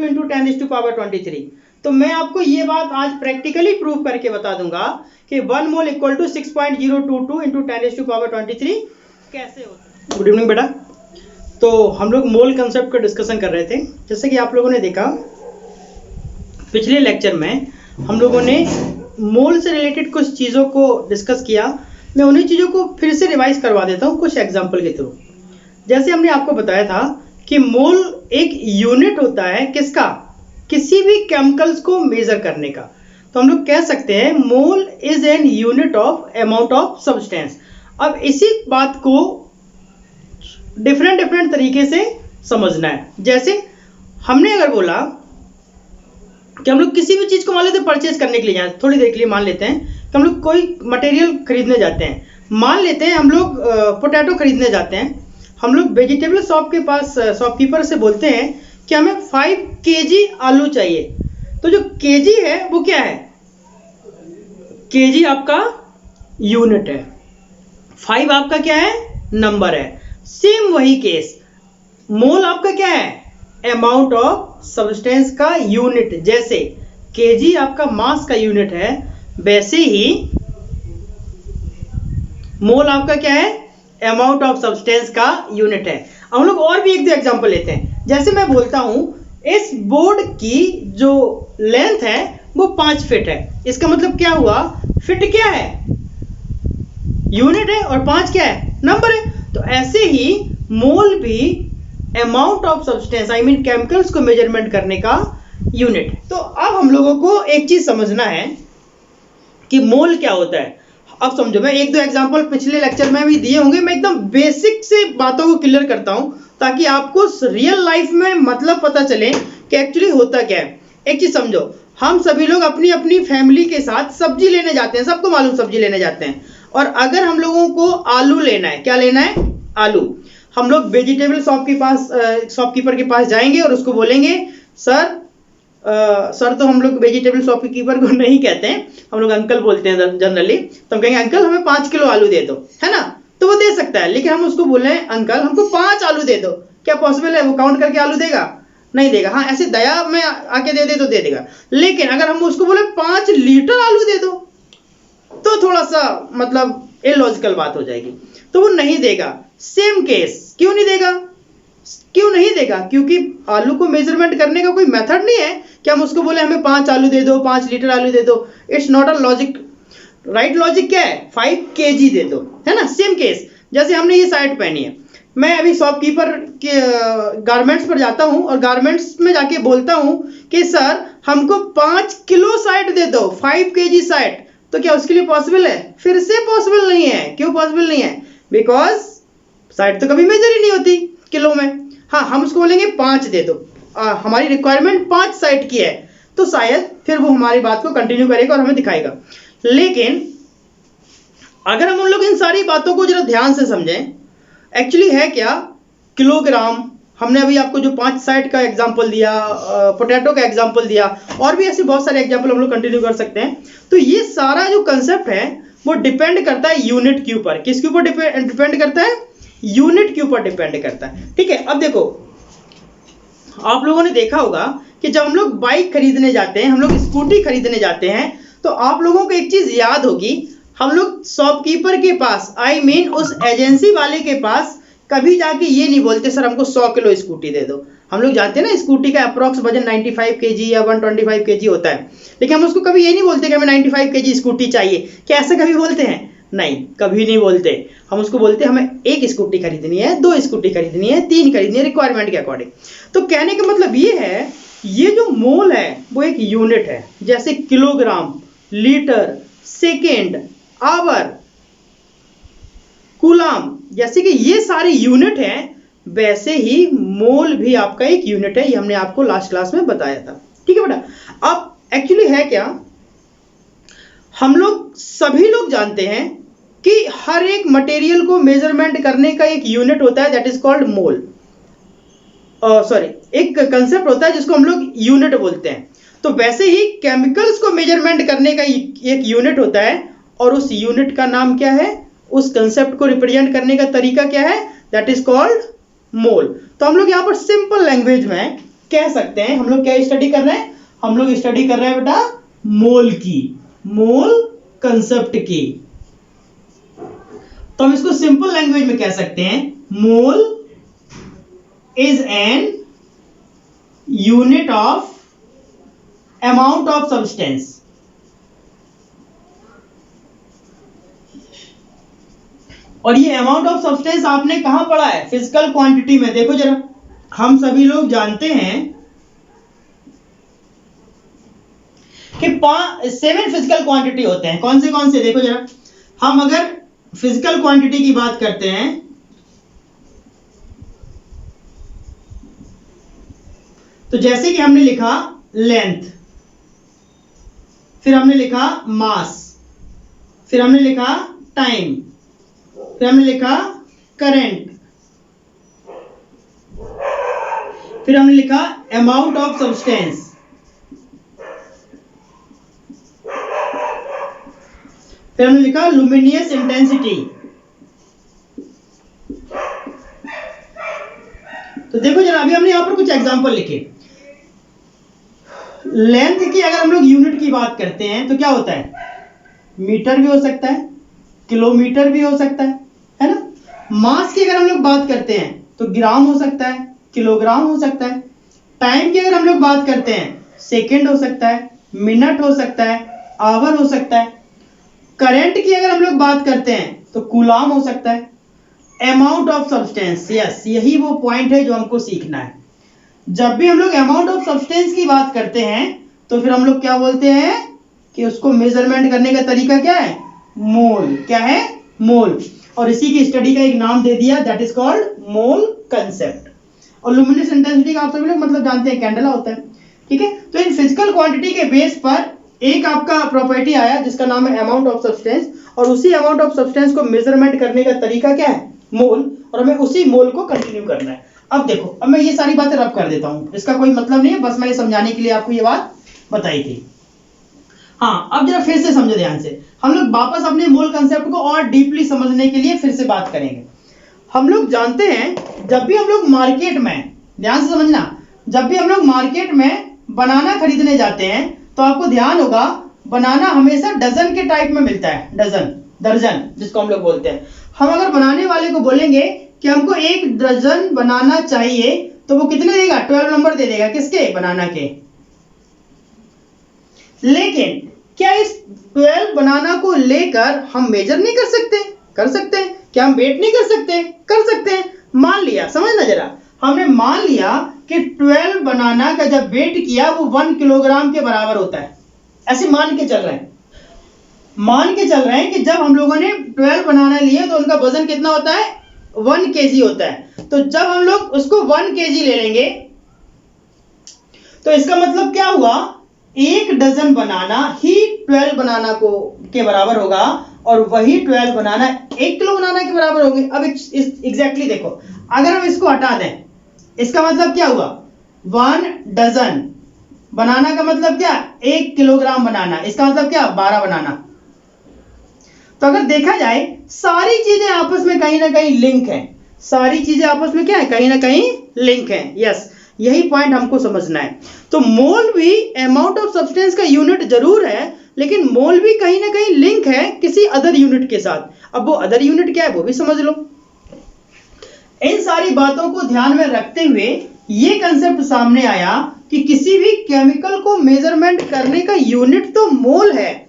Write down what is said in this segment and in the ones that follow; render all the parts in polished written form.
2 into 10⁻23। तो मैं आपको ये बात आज प्रैक्टिकली प्रूव करके बता दूंगा कि 1 मोल इक्वल टू 6.022 इंटू 10⁻23 कैसे होता है। गुड इवनिंग बेटा। तो हम लोग मोल कंसेप्ट का डिस्कशन कर रहे थे। जैसे कि आप लोगों ने देखा पिछले लेक्चर में हम लोगों ने मोल से रिलेटेड कुछ चीज़ों को डिस्कस किया। मैं उन्हीं चीज़ों को फिर से रिवाइज करवा देता हूँ कुछ एग्जाम्पल के थ्रू। जैसे हमने आपको बताया था कि मोल एक यूनिट होता है किसका, किसी भी केमिकल्स को मेजर करने का। तो हम लोग कह सकते हैं मोल is an unit of amount of substance. अब इसी बात को डिफरेंट तरीके से समझना है। जैसे हमने अगर बोला कि हम लोग किसी भी चीज को मान लेते हैं परचेज करने के लिए जाए, थोड़ी देर के लिए मान लेते हैं कि हम लोग कोई मटेरियल खरीदने जाते हैं। मान लेते हैं हम लोग पोटैटो खरीदने जाते हैं। हम लोग वेजिटेबल शॉप के पास शॉपकीपर से बोलते हैं कि हमें 5 kg आलू चाहिए। तो जो केजी है वो क्या है, केजी आपका यूनिट है, 5 आपका क्या है, नंबर है। सेम वही केस, मोल आपका क्या है, अमाउंट ऑफ सब्सटेंस का यूनिट। जैसे केजी आपका मास का यूनिट है, वैसे ही मोल आपका क्या है, अमाउंट ऑफ सब्सटेंस का यूनिट है। हम लोग और भी एक दो एग्जांपल लेते हैं। जैसे मैं बोलता हूं इस बोर्ड की जो लेंथ है वो 5 फीट है। इसका मतलब क्या हुआ, फिट क्या है, यूनिट है, और 5 क्या है, नंबर है। तो ऐसे ही मोल भी amount of substance I mean chemicals को मेजरमेंट करने का यूनिट है। तो अब हम लोगों को एक चीज समझना है कि मोल क्या होता है। अब समझो, मैं एक दो एग्जांपल पिछले लेक्चर में भी दिए होंगे, मैं एकदम बेसिक से बातों को क्लियर करता हूं ताकि आपको रियल लाइफ में मतलब पता चले कि एक्चुअली होता क्या है। एक चीज समझो, हम सभी लोग अपनी अपनी फैमिली के साथ सब्जी लेने जाते हैं, सबको मालूम सब्जी लेने जाते हैं। और अगर हम लोगों को आलू लेना है, क्या लेना है, आलू, हम लोग वेजिटेबल शॉपकीपर के पास जाएंगे और उसको बोलेंगे सर तो हम लोग वेजिटेबल शॉपकीपर को नहीं कहते हैं, हम लोग अंकल बोलते हैं जनरली। तो हम कहेंगे अंकल हमें 5 किलो आलू दे दो, है ना। तो वो दे सकता है, लेकिन हम उसको बोले अंकल हमको 5 आलू दे दो, क्या पॉसिबल है वो काउंट करके आलू देगा, नहीं देगा। हाँ, ऐसे दया में आके दे दे तो दे देगा। लेकिन अगर हम उसको बोले 5 लीटर आलू दे दो तो थोड़ा सा मतलब इलॉजिकल बात हो जाएगी, तो वो नहीं देगा। सेम केस, क्यों नहीं देगा, क्यों नहीं देगा, क्योंकि आलू को मेजरमेंट करने का कोई मेथड नहीं है कि हम उसको बोले हमें 5 आलू दे दो, 5 लीटर आलू दे दो। It's not a logic. Right logic क्या है, 5 kg दे दो, है ना। सेम केस, जैसे हमने ये शर्ट पहनी है, मैं अभी शॉपकीपर के गारमेंट्स पर जाता हूं और गारमेंट्स में जाके बोलता हूं कि सर हमको 5 किलो शर्ट दे दो, 5 kg शर्ट। तो क्या उसके लिए पॉसिबल है, फिर से पॉसिबल नहीं है। क्यों पॉसिबल नहीं है, बिकॉज शर्ट तो कभी मेजर ही नहीं होती किलो में। हाँ, हम उसको बोलेंगे 5 दे दो, हमारी रिक्वायरमेंट 5 शर्ट की है, तो शायद फिर वो हमारी बात को कंटिन्यू करेगा और हमें दिखाएगा। लेकिन अगर हम उन लोग इन सारी बातों को जरा ध्यान से समझें, एक्चुअली है क्या, किलोग्राम, हमने अभी आपको जो 5 शर्ट का एग्जांपल दिया, पोटैटो का एग्जांपल दिया, और भी ऐसे बहुत सारे एग्जांपल हम लोग कंटिन्यू कर सकते हैं। तो ये सारा जो कंसेप्ट है वो डिपेंड करता है यूनिट के ऊपर। किसके ऊपर डिपेंड करता है, यूनिट के ऊपर डिपेंड करता है। ठीक है, अब देखो आप लोगों ने देखा होगा कि जब हम लोग बाइक खरीदने जाते हैं, हम लोग स्कूटी खरीदने जाते हैं, तो आप लोगों को एक चीज याद होगी, हम लोग शॉपकीपर के पास आई मीन उस एजेंसी वाले के पास कभी जाके ये नहीं बोलते सर हमको 100 किलो स्कूटी दे दो। हम लोग जानते हैं ना स्कूटी का अप्रॉक्स वजन 95 kg या 125 kg होता है, लेकिन हम उसको कभी ये नहीं बोलते कि हमें 95 kg स्कूटी चाहिए। क्या ऐसा कभी बोलते हैं, नहीं, कभी नहीं बोलते। हम उसको बोलते हैं हमें 1 स्कूटी खरीदनी है, 2 स्कूटी खरीदनी है, 3 खरीदनी है, रिक्वायरमेंट के अकॉर्डिंग। तो कहने का मतलब ये है, ये जो मोल है वो एक यूनिट है। जैसे kilogram, litre, second, hour, coulomb, जैसे कि ये सारे यूनिट हैं, वैसे ही मोल भी आपका एक यूनिट है। ये हमने आपको लास्ट क्लास में बताया था। ठीक है बेटा। अब एक्चुअली है क्या, हम लोग सभी लोग जानते हैं कि हर एक मटेरियल को मेजरमेंट करने का एक यूनिट होता है, दैट इज कॉल्ड मोल। एक कंसेप्ट होता है जिसको हम लोग यूनिट बोलते हैं। तो वैसे ही केमिकल्स को मेजरमेंट करने का एक यूनिट होता है, और उस यूनिट का नाम क्या है, उस कंसेप्ट को रिप्रेजेंट करने का तरीका क्या है, दैट इज कॉल्ड मोल। तो हम लोग यहाँ पर सिंपल लैंग्वेज में कह सकते हैं। हम लोग क्या स्टडी कर रहे हैं? हम लोग स्टडी कर रहे हैं बेटा मोल की, मोल कंसेप्ट की। तो हम इसको सिंपल लैंग्वेज में कह सकते हैं, मोल is an unit of amount of substance. और ये अमाउंट ऑफ सब्सटेंस आपने कहां पढ़ा है? फिजिकल क्वांटिटी में। देखो जरा, हम सभी लोग जानते हैं कि 7 फिजिकल क्वांटिटी होते हैं। कौन से? देखो जरा, हम अगर फिजिकल क्वांटिटी की बात करते हैं तो जैसे कि हमने लिखा लेंथ, फिर हमने लिखा मास, फिर हमने लिखा टाइम, फिर हमने लिखा करंट, फिर हमने लिखा अमाउंट ऑफ सब्सटेंस, फिर हमने लिखा लुमिनियस इंटेंसिटी। तो देखो जरा, अभी हमने यहां पर कुछ एग्जांपल लिखे। लेंथ की अगर हम लोग यूनिट की बात करते हैं तो क्या होता है? मीटर भी हो सकता है, किलोमीटर भी हो सकता है ना। मास की अगर हम लोग बात करते हैं तो ग्राम हो सकता है, किलोग्राम हो सकता है। टाइम की अगर हम लोग बात करते हैं, सेकंड हो सकता है, मिनट हो सकता है, आवर हो सकता है। करंट की अगर हम लोग बात करते हैं तो कूलाम हो सकता है। अमाउंट ऑफ सब्सटेंस, यस, यही वो पॉइंट है जो हमको सीखना है। जब भी हम लोग अमाउंट ऑफ सब्सटेंस की बात करते हैं तो फिर हम लोग क्या बोलते हैं कि उसको मेजरमेंट करने का तरीका क्या है? मोल। क्या है? मोल। और इसी की स्टडी का एक नाम दे दिया, that is called mole concept. और लुमिनस इंटेंसिटी का आप सभी लोग मतलब जानते हैं, कैंडला होता है। ठीक है, तो इन फिजिकल क्वांटिटी के बेस पर एक आपका प्रॉपर्टी आया जिसका नाम है अमाउंट ऑफ सब्सटेंस, और उसी अमाउंट ऑफ सब्सटेंस को मेजरमेंट करने का तरीका क्या है? मोल। और हमें उसी मोल को कंटिन्यू करना है। अब देखो, अब मैं ये सारी बातें रब कर देता हूं, इसका कोई मतलब नहीं है, बस मैंने समझाने के लिए आपको ये बात बताई थी। हाँ, अब जरा फिर से समझो ध्यान से। हम लोग वापस अपने मोल कंसेप्ट को और डीपली समझने के लिए फिर से बात करेंगे। हम लोग जानते हैं, जब भी हम लोग मार्केट में, ध्यान से समझना, जब भी हम लोग मार्केट में बनाना खरीदने जाते हैं तो आपको ध्यान होगा बनाना हमेशा डजन के टाइप में मिलता है। डजन, दर्जन जिसको हम लोग बोलते हैं। हम अगर बनाने वाले को बोलेंगे कि हमको 1 दर्जन बनाना चाहिए तो वो कितने देगा? 12 नंबर दे देगा। किसके? बनाना के। लेकिन क्या इस 12 बनाना को लेकर हम मेजर नहीं कर सकते? कर सकते हैं। क्या हम वेट नहीं कर सकते? कर सकते हैं। मान लिया, समझना जरा, हमने मान लिया कि 12 बनाना का जब वेट किया वो 1 किलोग्राम के बराबर होता है। ऐसे मान के चल रहे हैं, मान के चल रहे हैं कि जब हम लोगों ने 12 बनाना लिए तो उनका वजन कितना होता है? 1 kg होता है। तो जब हम लोग उसको 1 kg ले लेंगे तो इसका मतलब क्या हुआ? 1 डजन बनाना ही 12 बनाना को के बराबर होगा, और वही 12 बनाना 1 किलो बनाना के बराबर होंगे। अब एग्जैक्टली देखो, अगर हम इसको हटा दें, इसका मतलब क्या हुआ? 1 डजन बनाना का मतलब क्या? 1 किलोग्राम बनाना। इसका मतलब क्या? 12 बनाना। तो अगर देखा जाए, सारी चीजें आपस में कहीं ना कहीं लिंक है। सारी चीजें आपस में क्या है? कहीं ना कहीं लिंक है। यस, यही पॉइंट हमको समझना है। तो मोल भी अमाउंट ऑफ सब्सटेंस का यूनिट जरूर है, लेकिन मोल भी कहीं ना कहीं लिंक है किसी अदर यूनिट के साथ। अब वो अदर यूनिट क्या है वो भी समझ लो। इन सारी बातों को ध्यान में रखते हुए ये कंसेप्ट सामने आया कि किसी भी केमिकल को मेजरमेंट करने का यूनिट तो मोल है,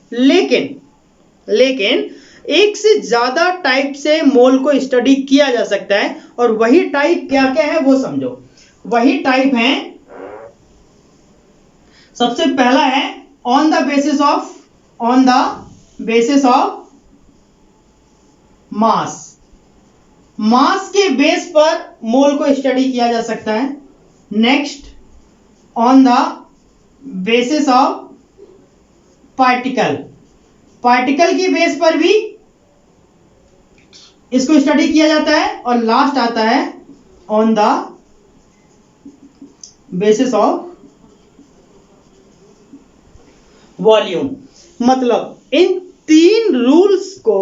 लेकिन एक से ज्यादा टाइप से मोल को स्टडी किया जा सकता है। और वही टाइप क्या क्या है वो समझो। वही टाइप है, सबसे पहला है on the basis of mass. Mass के बेस पर मोल को स्टडी किया जा सकता है। Next, on the basis of particle. Particle की बेस पर भी इसको स्टडी किया जाता है। और लास्ट आता है on the basis of volume. मतलब इन 3 रूल्स को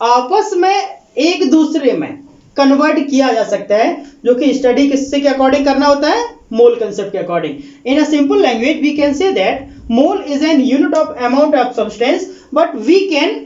आपस में एक दूसरे में कन्वर्ट किया जा सकता है, जो कि स्टडी किससे के अकॉर्डिंग करना होता है, मोल कंसेप्ट के according. In a simple language we can say that mole is an unit of amount of substance, but we can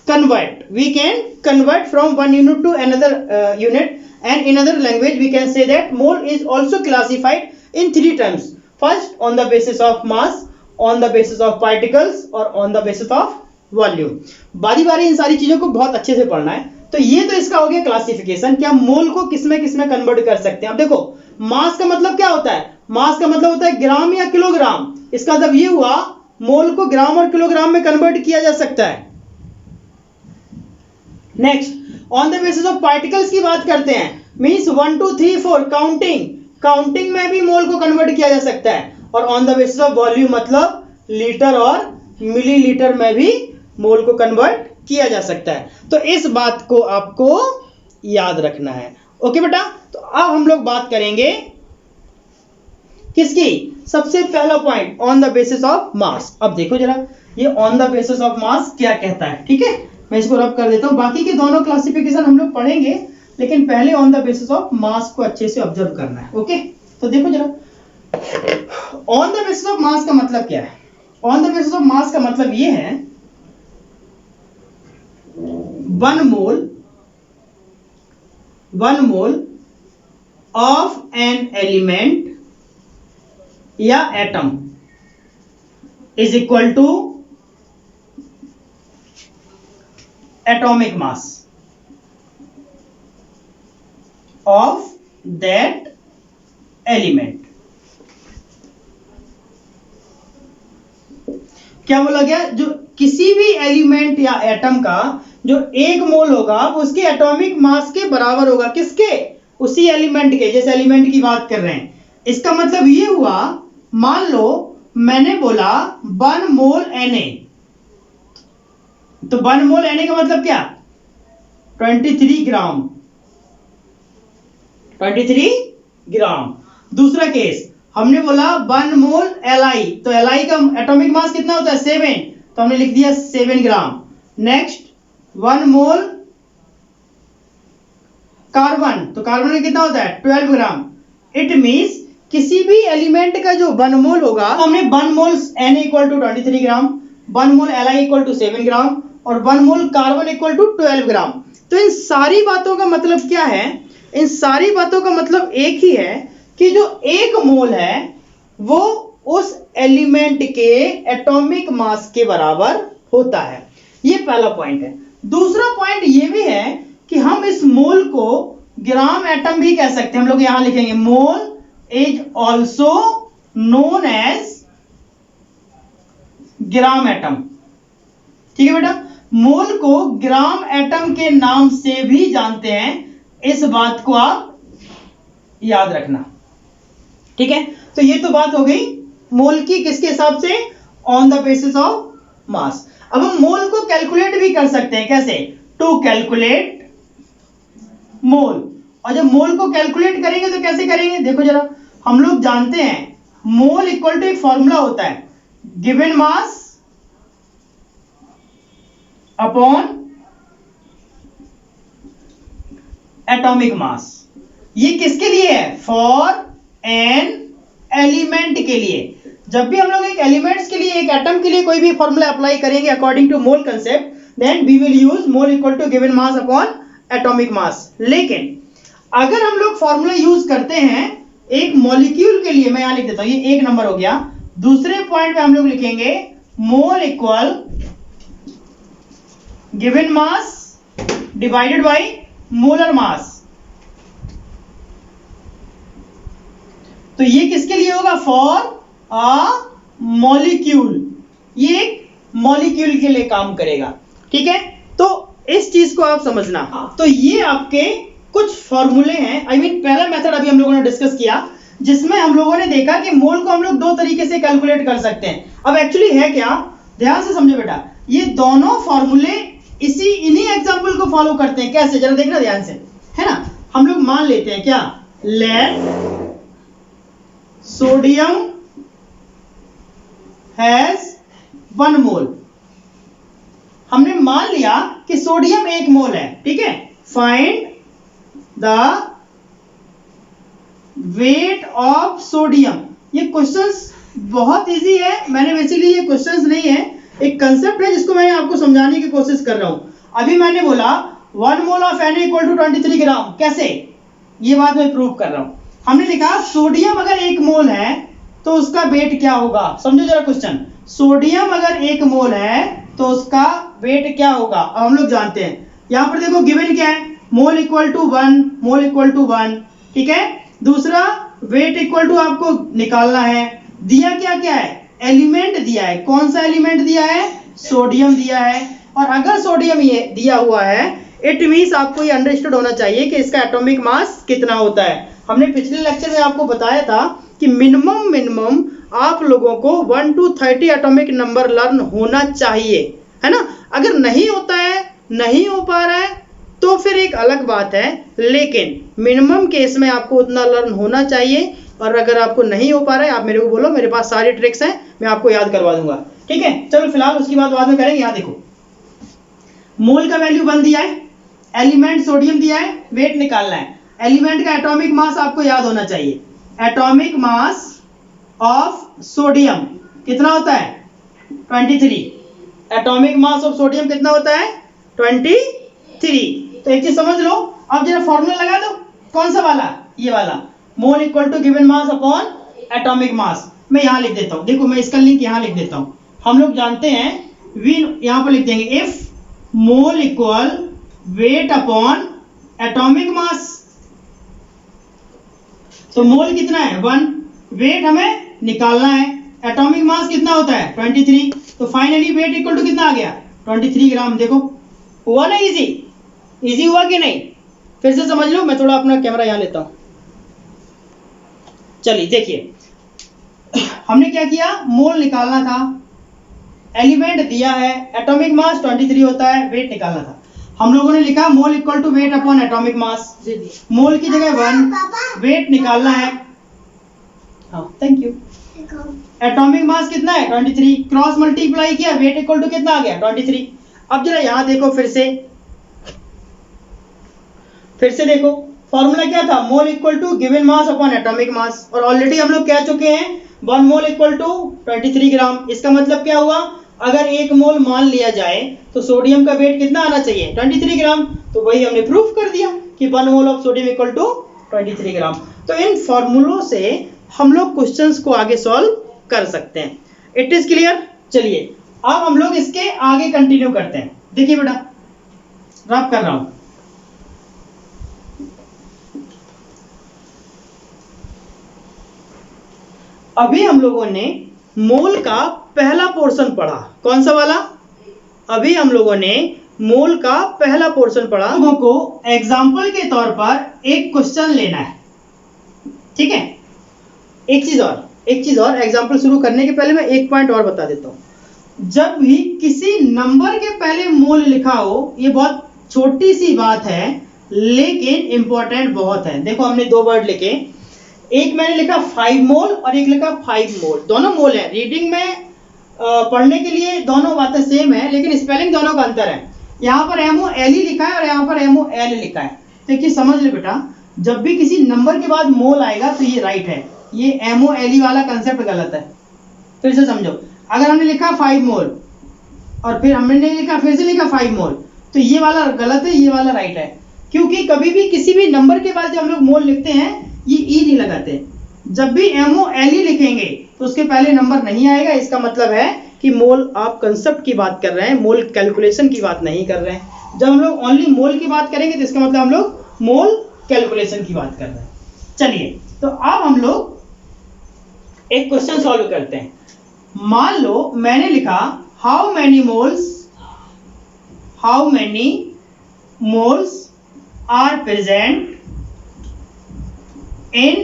convert from one unit to another unit, and in other language we can say that mole is also classified in three terms. First, on the basis of mass, on the basis of particles, और on the basis of volume. बारी बारी इन सारी चीजों को बहुत अच्छे से पढ़ना है. तो ये तो इसका हो गया क्लासिफिकेशन कि हम मोल को किसमें किसमें कन्वर्ट कर सकते हैं. अब देखो, मास का मतलब क्या होता है, मास का मतलब होता है ग्राम या किलोग्राम. इसका मतलब ये हुआ मोल को ग्राम और किलोग्राम में कन्वर्ट किया जा सकता है. Next, on the basis of particles की बात करते हैं, मींस 1 2 3 4 काउंटिंग में भी मोल को कन्वर्ट किया जा सकता है. और on the basis of volume मतलब लीटर और मिलीलीटर में भी मोल को कन्वर्ट किया जा सकता है. तो इस बात को आपको याद रखना है. ओके बेटा, तो अब हम लोग बात करेंगे किसकी, सबसे पहला point on the basis of मास. अब देखो जरा, ये ऑन द बेसिस ऑफ मास क्या कहता है. ठीक है, मैं इसको रब कर देता हूं. बाकी के दोनों क्लासिफिकेशन हम लोग पढ़ेंगे, लेकिन पहले ऑन द बेसिस ऑफ मास को अच्छे से ऑब्जर्व करना है. ओके, तो देखो जरा, on the basis of mass का मतलब क्या है. On the basis of mass का मतलब ये है 1 मोल ऑफ एन एलिमेंट या atom is equal to atomic mass of that element. क्या बोला गया, जो किसी भी एलिमेंट या एटम का जो 1 मोल होगा वो उसके एटॉमिक मास के बराबर होगा. किसके, उसी एलिमेंट के. जैसे एलिमेंट की बात कर रहे हैं, इसका मतलब ये हुआ, मान लो मैंने बोला 1 मोल Na, तो 1 मोल Na का मतलब क्या, 23 ग्राम. 23 ग्राम. दूसरा केस, हमने बोला 1 मोल Li, तो Li का एटॉमिक मास कितना होता है, 7, तो हमने लिख दिया 7 ग्राम. नेक्स्ट, 1 मोल कार्बन, तो कार्बन का कितना होता है, 12 ग्राम. इट मींस किसी भी एलिमेंट का जो 1 मोल होगा, हमने 1 mole Na equal to 23 gram, 1 mole Li equal to 7 gram और 1 mole carbon equal to 12 gram. तो इन सारी बातों का मतलब क्या है, इन सारी बातों का मतलब एक ही है कि जो 1 मोल है वो उस एलिमेंट के एटॉमिक मास के बराबर होता है. ये पहला पॉइंट है. दूसरा पॉइंट ये भी है कि हम इस मोल को ग्राम एटम भी कह सकते हैं. हम लोग यहां लिखेंगे mole is also known as gram atom. ठीक है बेटा, मोल को ग्राम एटम के नाम से भी जानते हैं. इस बात को आप याद रखना. ठीक है, तो ये तो बात हो गई मोल की, किसके हिसाब से, ऑन द बेसिस ऑफ मास. अब हम मोल को कैलकुलेट भी कर सकते हैं. कैसे, टू कैलकुलेट मोल. और जब मोल को कैलकुलेट करेंगे तो कैसे करेंगे, देखो जरा, हम लोग जानते हैं मोल इक्वल टू एक फॉर्मूला होता है, गिवन मास अपॉन एटॉमिक मास. ये किसके लिए है, फॉर एन एलिमेंट के लिए. जब भी हम लोग एक एलिमेंट्स के लिए, एक एटम के लिए कोई भी फॉर्मूला अप्लाई करेंगे according to mole concept, then we will use mole equal to given mass upon atomic mass. लेकिन अगर हम लोग फॉर्मूला यूज करते हैं एक मॉलिक्यूल के लिए, मैं यहां लिख देता हूं, ये 1 नंबर हो गया. दूसरे पॉइंट पे हम लोग लिखेंगे मोल equal given mass divided by molar mass. तो ये किसके लिए होगा, फॉर अ मॉलिक्यूल. ये एक मॉलिक्यूल के लिए काम करेगा. ठीक है, तो इस चीज को आप समझना. तो ये आपके कुछ फॉर्मूले हैं. आई मीन पहला मेथड अभी हम लोगों ने डिस्कस किया, जिसमें हम लोगों ने देखा कि मोल को हम लोग 2 तरीके से कैलकुलेट कर सकते हैं. अब एक्चुअली है क्या, ध्यान से समझो बेटा, ये दोनों फॉर्मूले इन्हीं एग्जाम्पल को फॉलो करते हैं. कैसे, जरा देखना ध्यान से, है ना. हम लोग मान लेते हैं क्या, लेट सोडियम हैज 1 मोल. हमने मान लिया कि सोडियम 1 मोल है. ठीक है, find the weight of sodium. ये क्वेश्चंस बहुत इजी है, मैंने बेसिकली ये क्वेश्चंस नहीं है, एक कंसेप्ट है जिसको मैं आपको समझाने की कोशिश कर रहा हूं। अभी मैंने बोला 1 mole of Na equal to 23 gram, कैसे, ये बात मैं प्रूव कर रहा हूं। हमने लिखा सोडियम अगर 1 मोल है तो उसका वेट क्या होगा, समझो जरा क्वेश्चन। सोडियम अगर 1 मोल है तो उसका वेट क्या होगा। अब हम लोग जानते हैं, यहां पर देखो गिवन क्या है, mole equal to 1, mole equal to 1, ठीक है। दूसरा वेट इक्वल टू आपको निकालना है, दिया क्या क्या है, एलिमेंट दिया है। कौन सा एलिमेंट दिया है, सोडियम दिया है। और अगर सोडियम ये दिया हुआ है, इट मींस आपको ये अंडरस्टूड होना चाहिए कि इसका एटॉमिक मास कितना होता है। हमने पिछले लेक्चर में आपको बताया था कि मिनिमम आप लोगों को 1 to 30 एटॉमिक नंबर लर्न होना चाहिए, है ना। अगर नहीं होता है, नहीं हो पा रहा है तो फिर एक अलग बात है, लेकिन मिनिमम केस में आपको उतना लर्न होना चाहिए। और अगर आपको नहीं हो पा रहा है, आप मेरे को बोलो, मेरे पास सारी ट्रिक्स हैं, मैं आपको याद करवा दूंगा, ठीक है। चलो फिलहाल उसकी बात बाद में करेंगे। यहाँ देखो मोल का वैल्यू 1 दिया है, एलिमेंट सोडियम दिया है, वेट निकालना है। एलिमेंट का एटॉमिक मास आपको याद होना चाहिए। एटॉमिक मास ऑफ सोडियम कितना होता है, 23। एटॉमिक मास ऑफ सोडियम कितना होता है, 23। तो एक चीज समझ लो, अब जरा फॉर्मूला लगा दो, कौन सा वाला, ये वाला, mole equal to given mass upon atomic mass. मैं यहां लिख देता हूं, देखो मैं इसका लिंक यहां लिख देता हूं। हम लोग जानते हैं वी, यहां पर लिख देंगे if mole equal weight upon atomic मास। तो मोल कितना है 1, वेट हमें निकालना है, एटॉमिक मास कितना होता है 23। तो फाइनली वेट इक्वल टू कितना आ गया 23 ग्राम। देखो हुआ ना इजी, इजी हुआ कि नहीं, फिर से समझ लो। मैं थोड़ा अपना कैमरा यहां लेता हूं। चलिए देखिए हमने क्या किया, मोल निकालना था, एलिमेंट दिया है, एटॉमिक मास 23 होता है, वेट निकालना था। हम लोगों ने लिखा mole equal to weight upon atomic mass. Mole की जगह 1, वेट निकालना है, हाँ थैंक यू। एटॉमिक मास कितना है 23, क्रॉस मल्टीप्लाई किया, वेट इक्वल टू कितना आ गया 23। अब जरा यहां देखो, फिर से देखो फॉर्मूला क्या था, mole equal to given mass upon atomic mass. और ऑलरेडी हम लोग कह चुके हैं 1 मोल इक्वल टू 23 ग्राम। इसका मतलब क्या हुआ, अगर 1 मोल मान लिया जाए तो सोडियम का वेट कितना आना चाहिए 23 ग्राम। तो वही हमने प्रूफ कर दिया कि 1 mole of sodium equal to 23 gram. तो इन फॉर्मूलों से हम लोग क्वेश्चंस को आगे सॉल्व कर सकते हैं। It is clear. चलिए अब हम लोग इसके आगे कंटिन्यू करते हैं। देखिए बेटा, रब कर रहा हूं, अभी हम लोगों ने मोल का पहला पोर्शन पढ़ा। कौन सा वाला, अभी हम लोगों ने मोल का पहला पोर्शन पढ़ा। लोगों को एग्जाम्पल के तौर पर एक क्वेश्चन लेना है, ठीक है। एक चीज और एग्जाम्पल शुरू करने के पहले मैं एक पॉइंट और बता देता हूं। जब भी किसी नंबर के पहले मोल लिखा हो, ये बहुत छोटी सी बात है लेकिन इंपॉर्टेंट बहुत है। देखो हमने 2 वर्ड लिखे, एक मैंने लिखा 5 मोल और एक लिखा 5 मोल, दोनों मोल है। रीडिंग में पढ़ने के लिए दोनों बातें सेम है, लेकिन स्पेलिंग दोनों का अंतर है। यहाँ पर MOL लिखा है और यहाँ पर MOL लिखा है। तो एक चीज समझ ले बेटा, जब भी किसी नंबर के बाद मोल आएगा तो ये राइट है, ये MOL वाला कंसेप्ट गलत है। फिर से समझो, अगर हमने लिखा 5 मोल और फिर हमने लिखा, फिर से लिखा 5 मोल, तो ये वाला गलत है, ये वाला राइट है। क्योंकि कभी भी किसी भी नंबर के बाद जब हम लोग मोल लिखते हैं, ये ई नहीं लगाते। जब भी MOL लिखेंगे तो उसके पहले नंबर नहीं आएगा। इसका मतलब है कि मोल आप कंसेप्ट की बात कर रहे हैं, मोल कैलकुलेशन की बात नहीं कर रहे हैं। जब हम लोग ओनली मोल की बात करेंगे तो इसका मतलब हम लोग मोल कैलकुलेशन की बात कर रहे हैं। चलिए तो अब हम लोग एक क्वेश्चन सॉल्व करते हैं। मान लो मैंने लिखा how many moles are present in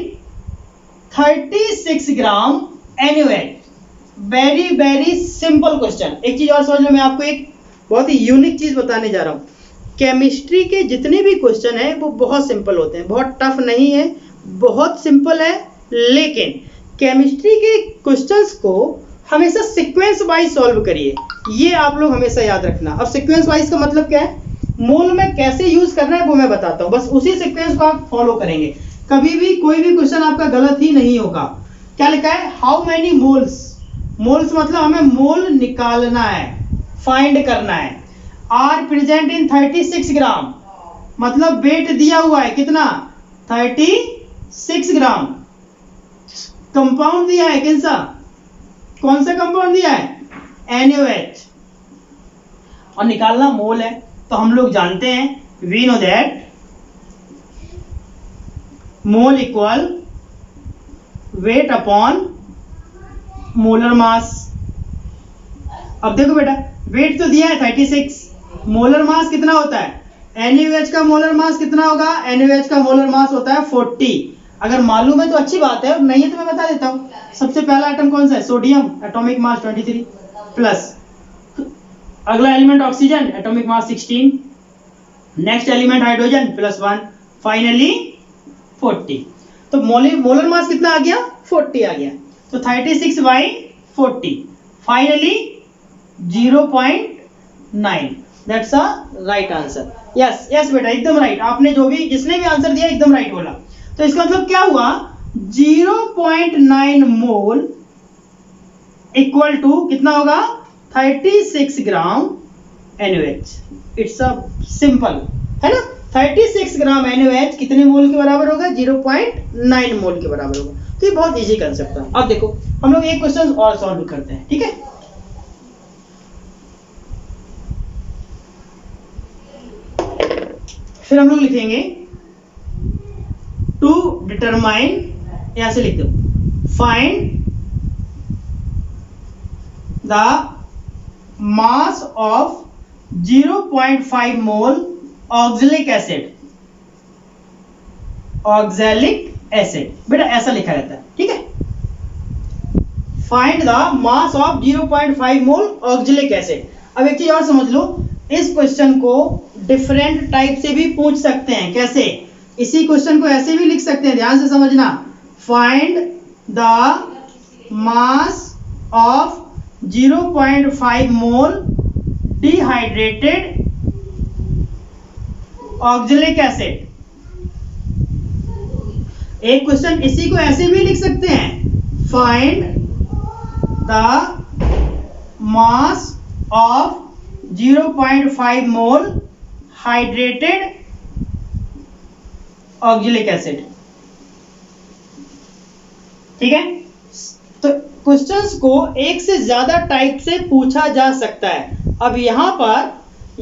36 gram NaOH। Very simple question. एक चीज और समझ लो, मैं आपको एक बहुत ही यूनिक चीज बताने जा रहा हूं। केमिस्ट्री के जितने भी क्वेश्चन है वो बहुत सिंपल होते हैं, बहुत टफ नहीं है, बहुत सिंपल है। लेकिन केमिस्ट्री के क्वेश्चंस को हमेशा सीक्वेंस वाइज सॉल्व करिए, ये आप लोग हमेशा याद रखना। अब सीक्वेंस वाइज का मतलब क्या है, मोल में कैसे यूज करना है वो मैं बताता हूं, बस उसी सीक्वेंस को आप फॉलो करेंगे, कभी भी कोई भी क्वेश्चन आपका गलत ही नहीं होगा। क्या लिखा है, हाउ मेनी मोल्स, मोल्स मतलब हमें मोल निकालना है, फाइंड करना है। आर प्रेजेंट इन 36 ग्राम, मतलब वेट दिया हुआ है कितना, 36 ग्राम। कंपाउंड दिया है कौन सा कंपाउंड दिया है, NaOH, और निकालना मोल है। तो हम लोग जानते हैं, we know that mole equal weight upon molar mass. अब देखो बेटा, वेट तो दिया है 36, मोलर मास कितना होता है, NaOH का मोलर मास कितना होगा, NaOH का मोलर मास होता है 40। अगर मालूम है तो अच्छी बात है, और नहीं है तो मैं बता देता हूं। सबसे पहला आइटम कौन सा है, सोडियम, एटॉमिक मास 23, प्लस अगला element oxygen, atomic mass 16, next element hydrogen +1, finally 40। तो मोलर मास कितना आ गया, 40 आ गया। तो 36/40, finally 0.9, that's a right answer. Yes yes बेटा, एकदम राइट, आपने जो भी जिसने भी आंसर दिया एकदम राइट बोला। तो इसका मतलब क्या हुआ, 0.9 मोल इक्वल टू कितना होगा, 36 gram NaOH। It's a simple है ना, 36 ग्राम NaOH कितने मोल के बराबर होगा, 0.9 मोल के बराबर होगा। तो ये बहुत इजी कंसेप्ट था। अब देखो हम लोग एक क्वेश्चन और सॉल्व करते हैं, ठीक है। फिर हम लोग लिखेंगे टू डिटरमाइन, यहां से लिख दो, find the mass of 0.5 mole oxalic acid, बेटा ऐसा लिखा रहता है, ठीक है। Find the mass of 0.5 mole oxalic acid. अब एक चीज और समझ लो, इस क्वेश्चन को डिफरेंट टाइप से भी पूछ सकते हैं। कैसे, इसी क्वेश्चन को ऐसे भी लिख सकते हैं, ध्यान से समझना। Find the mass of 0.5 mole dehydrated oxalic acid. एक क्वेश्चन इसी को ऐसे भी लिख सकते हैं, find the mass of 0.5 mole hydrated oxalic acid, ठीक है। तो क्वेश्चंस को एक से ज्यादा टाइप से पूछा जा सकता है। अब यहां पर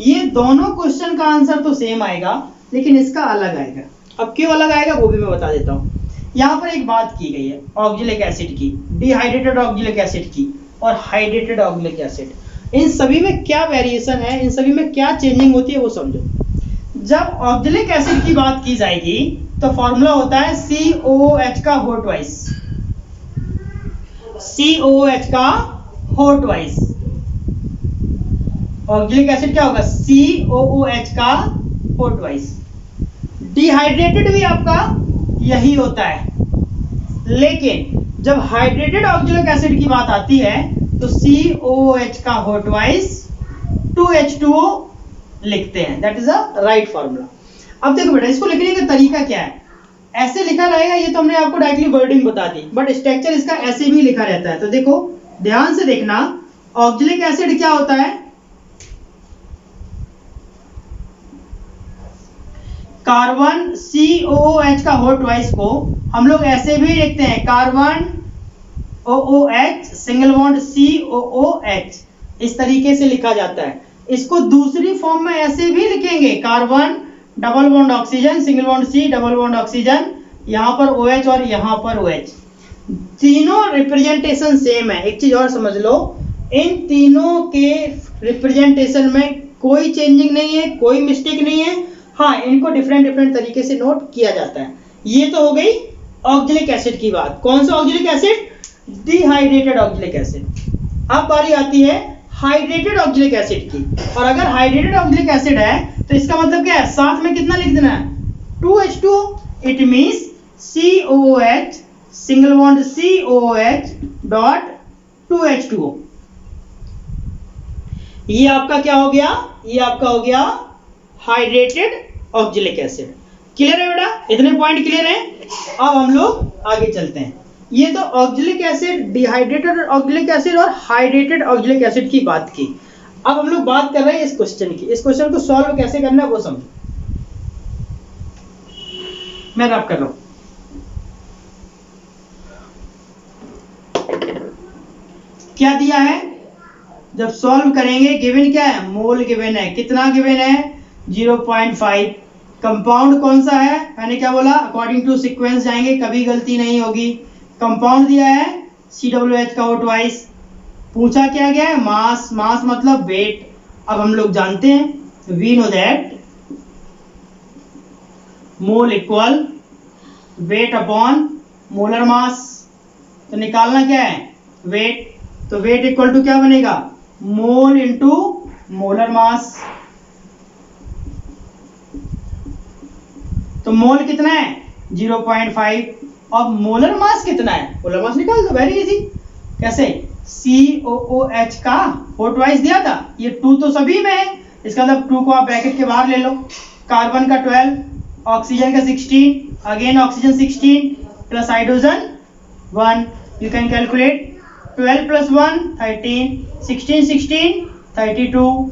ये दोनों क्वेश्चन का आंसर तो सेम आएगा, लेकिन इसका अलग आएगा। अब क्यों अलग आएगा वो भी मैं बता देता हूं। यहां पर एक बात की गई है ऑक्जेलिक एसिड की, डिहाइड्रेटेड ऑक्जेलिक एसिड की और हाइड्रेटेड ऑक्जेलिक एसिड। इन सभी में क्या वेरिएशन है, इन सभी में क्या चेंजिंग होती है वो समझो। जब ऑक्जेलिक एसिड की बात की जाएगी तो फॉर्मूला होता है COOH का होट वाइज, COOH का होट वाइज। ऑक्जेलिक एसिड क्या होगा, COOH का होट वाइज। डिहाइड्रेटेड भी आपका यही होता है, लेकिन जब हाइड्रेटेड ऑक्जेलिक एसिड की बात आती है तो COOH का होट वाइज 2H2O लिखते हैं। That is a right formula. अब देखो बेटा, इसको लिखने का तरीका क्या है, ऐसे लिखा रहेगा, ये तो हमने आपको डायरेक्टली वर्डिंग बता दी, बट स्ट्रक्चर इसका ऐसे भी लिखा रहता है। तो देखो ध्यान से देखना, ऑक्जेलिक एसिड क्या होता है, कार्बन COOH का होट वाइज को हम लोग ऐसे भी लिखते हैं, carbon OOH single bond COOH, इस तरीके से लिखा जाता है। इसको दूसरी फॉर्म में ऐसे भी लिखेंगे, carbon double bond oxygen single bond C double bond oxygen, यहां पर OH और यहां पर OH। तीनों रिप्रेजेंटेशन सेम है। एक चीज और समझ लो, इन तीनों के रिप्रेजेंटेशन में कोई चेंजिंग नहीं है, कोई मिस्टेक नहीं है। हाँ, इनको डिफरेंट डिफरेंट तरीके से नोट किया जाता है। ये तो हो गई ऑक्जेलिक एसिड की बात। कौन सा oxalic acid, dehydrated oxalic acid. अब बारी आती है हाइड्रेटेड ऑक्जेलिक एसिड की। और अगर हाइड्रेटेड ऑक्जेलिक एसिड है तो इसका मतलब क्या है, साथ में कितना लिख देना है, 2H2O। It means COOH single bond COOH dot 2H2O। ये आपका क्या हो गया, ये आपका हो गया हाइड्रेटेड ऑक्जेलिक एसिड। क्लियर है बेटा? इतने पॉइंट क्लियर हैं? अब हम लोग आगे चलते हैं। ये तो oxalic acid, dehydrated oxalic acid और हाइड्रेटेड ऑक्जेलिक एसिड की बात की। अब हम लोग बात कर रहे हैं इस क्वेश्चन की। इस क्वेश्चन को सॉल्व कैसे करना है वो समझो। मैं रब कर रहा हूं। क्या दिया है? जब सॉल्व करेंगे गिवन क्या है? मोल गिवन है। कितना गिवन है? 0.5। कंपाउंड कौन सा है? मैंने क्या बोला? अकॉर्डिंग टू सीक्वेंस जाएंगे, कभी गलती नहीं होगी। कंपाउंड दिया है COOH का O2। पूछा क्या गया है? मास। मास मतलब वेट। अब हम लोग जानते हैं, we know that mole equal weight upon molar mass. तो निकालना क्या है? वेट। तो वेट इक्वल टू क्या बनेगा? Mole into molar mass. तो मोल कितना है? 0.5। अब मोलर मास कितना है? मोलर मास निकाल दो, वेरी इजी। कैसे? COOH का O2 दिया था, ये 2 तो सभी में है, इसका मतलब 2 को आप ब्रैकेट के बाहर ले लो। कार्बन का 12, ऑक्सीजन का 16, again oxygen 16 plus hydrogen 1। You can calculate 12 plus 1 13, 16 16 32,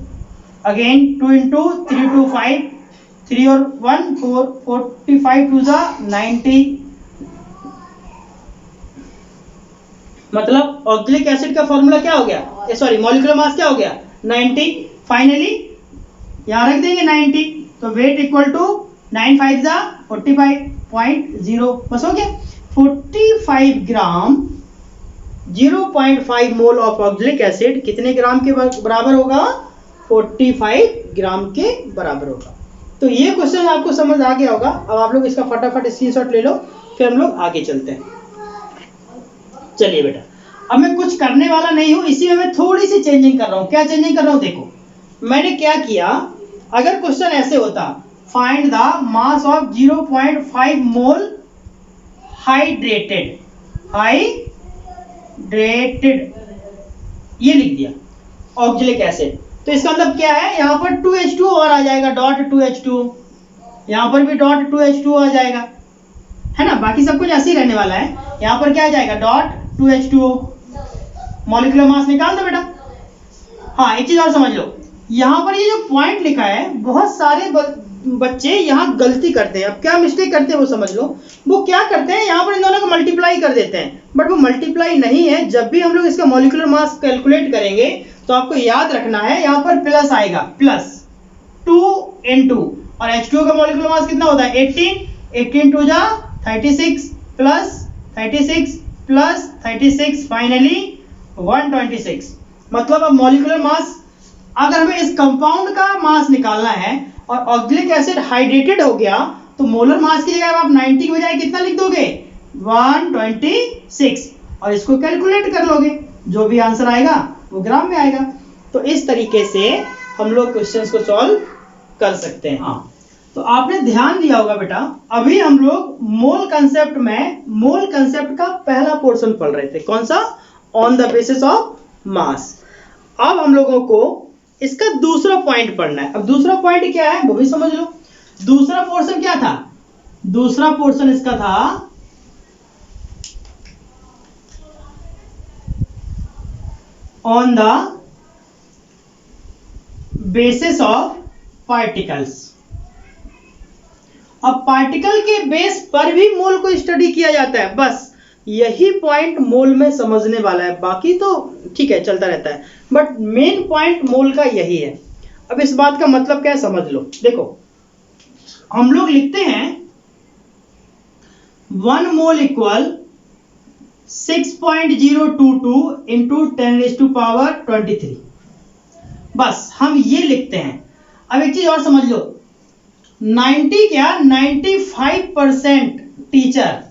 again 2 into 3 2 5, 3 और 1 4, 45 to the 90। मतलब ऑक्जेलिक एसिड का फॉर्मूला क्या हो गया? सॉरी, मॉलिक्यूलर मास क्या हो गया? 90। फाइनली यहां रख देंगे 90। तो वेट इक्वल टू 9 5 जा 45.0। बस हो गया। 45 ग्राम 0.5 मोल ऑफ ऑक्जेलिक एसिड कितने ग्राम के बराबर होगा? 45 ग्राम के बराबर होगा। तो ये क्वेश्चन आपको समझ आ गया होगा। अब आप लोग इसका फटाफट स्क्रीनशॉट ले लो, फिर हम लोग आगे चलते हैं। चलिए बेटा, अब मैं कुछ करने वाला नहीं हूं, इसी में मैं थोड़ी सी चेंजिंग कर रहा हूं। क्या चेंजिंग कर रहा हूं? देखो मैंने क्या किया। अगर क्वेश्चन ऐसे होता, find the mass of 0.5 mole hydrated, ये लिख दिया ऑक्जेलिक एसिड, तो इसका मतलब क्या है? यहां पर 2H2 और आ जाएगा, डॉट 2H2। यहां पर भी डॉट 2H2 आ जाएगा, है ना? बाकी सब कुछ ऐसे ही रहने वाला है। यहां पर क्या आ जाएगा? Dot 2H2O। मॉलिक्यूलर मास निकाल दो बेटा। हाँ, एक चीज और समझ लो, यहां पर ये जो पॉइंट लिखा है, बहुत सारे बच्चे यहां गलती करते हैं। अब क्या मिस्टेक करते हैं वो समझ लो। वो क्या करते हैं, यहां पर इन दोनों को मल्टीप्लाई कर देते हैं, बट वो मल्टीप्लाई नहीं है। जब भी हम लोग इसका मॉलिक्यूलर मास कैलकुलेट करेंगे तो आपको याद रखना है, यहां पर प्लस आएगा, प्लस 2N2। और H2O का मॉलिक्यूलर मास कितना होता है? 18। 18 2 जा 36 प्लस 36 प्लस 36, फाइनली 126। मतलब अब मॉलिक्यूलर मास, अगर हमें इस कंपाउंड का मास निकालना है और ऑक्जेलिक एसिड हाइड्रेटेड हो गया, तो मोलर मास की जगह आप 90 की बजाय कितना लिख दोगे? 126। और इसको कैलकुलेट कर लोगे, जो भी आंसर आएगा वो ग्राम में आएगा। तो इस तरीके से हम लोग क्वेश्चंस को सॉल्व कर सकते हैं। हाँ, तो आपने ध्यान दिया होगा बेटा, अभी हम लोग मोल कंसेप्ट में, मोल कंसेप्ट का पहला पोर्शन पढ़ रहे थे। कौन सा? ऑन द बेसिस ऑफ मास। अब हम लोगों को इसका दूसरा पॉइंट पढ़ना है। अब दूसरा पॉइंट क्या है वो भी समझ लो। दूसरा पोर्शन क्या था? दूसरा पोर्शन इसका था on the basis of particles. अब पार्टिकल के बेस पर भी मोल को स्टडी किया जाता है। बस यही पॉइंट मोल में समझने वाला है, बाकी तो ठीक है चलता रहता है, बट मेन पॉइंट मोल का यही है। अब इस बात का मतलब क्या है समझ लो। देखो हम लोग लिखते हैं 1 मोल इक्वल 6.022 इंटू 10⁻23। बस हम ये लिखते हैं। अब एक चीज और समझ लो, 90 क्या 95% टीचर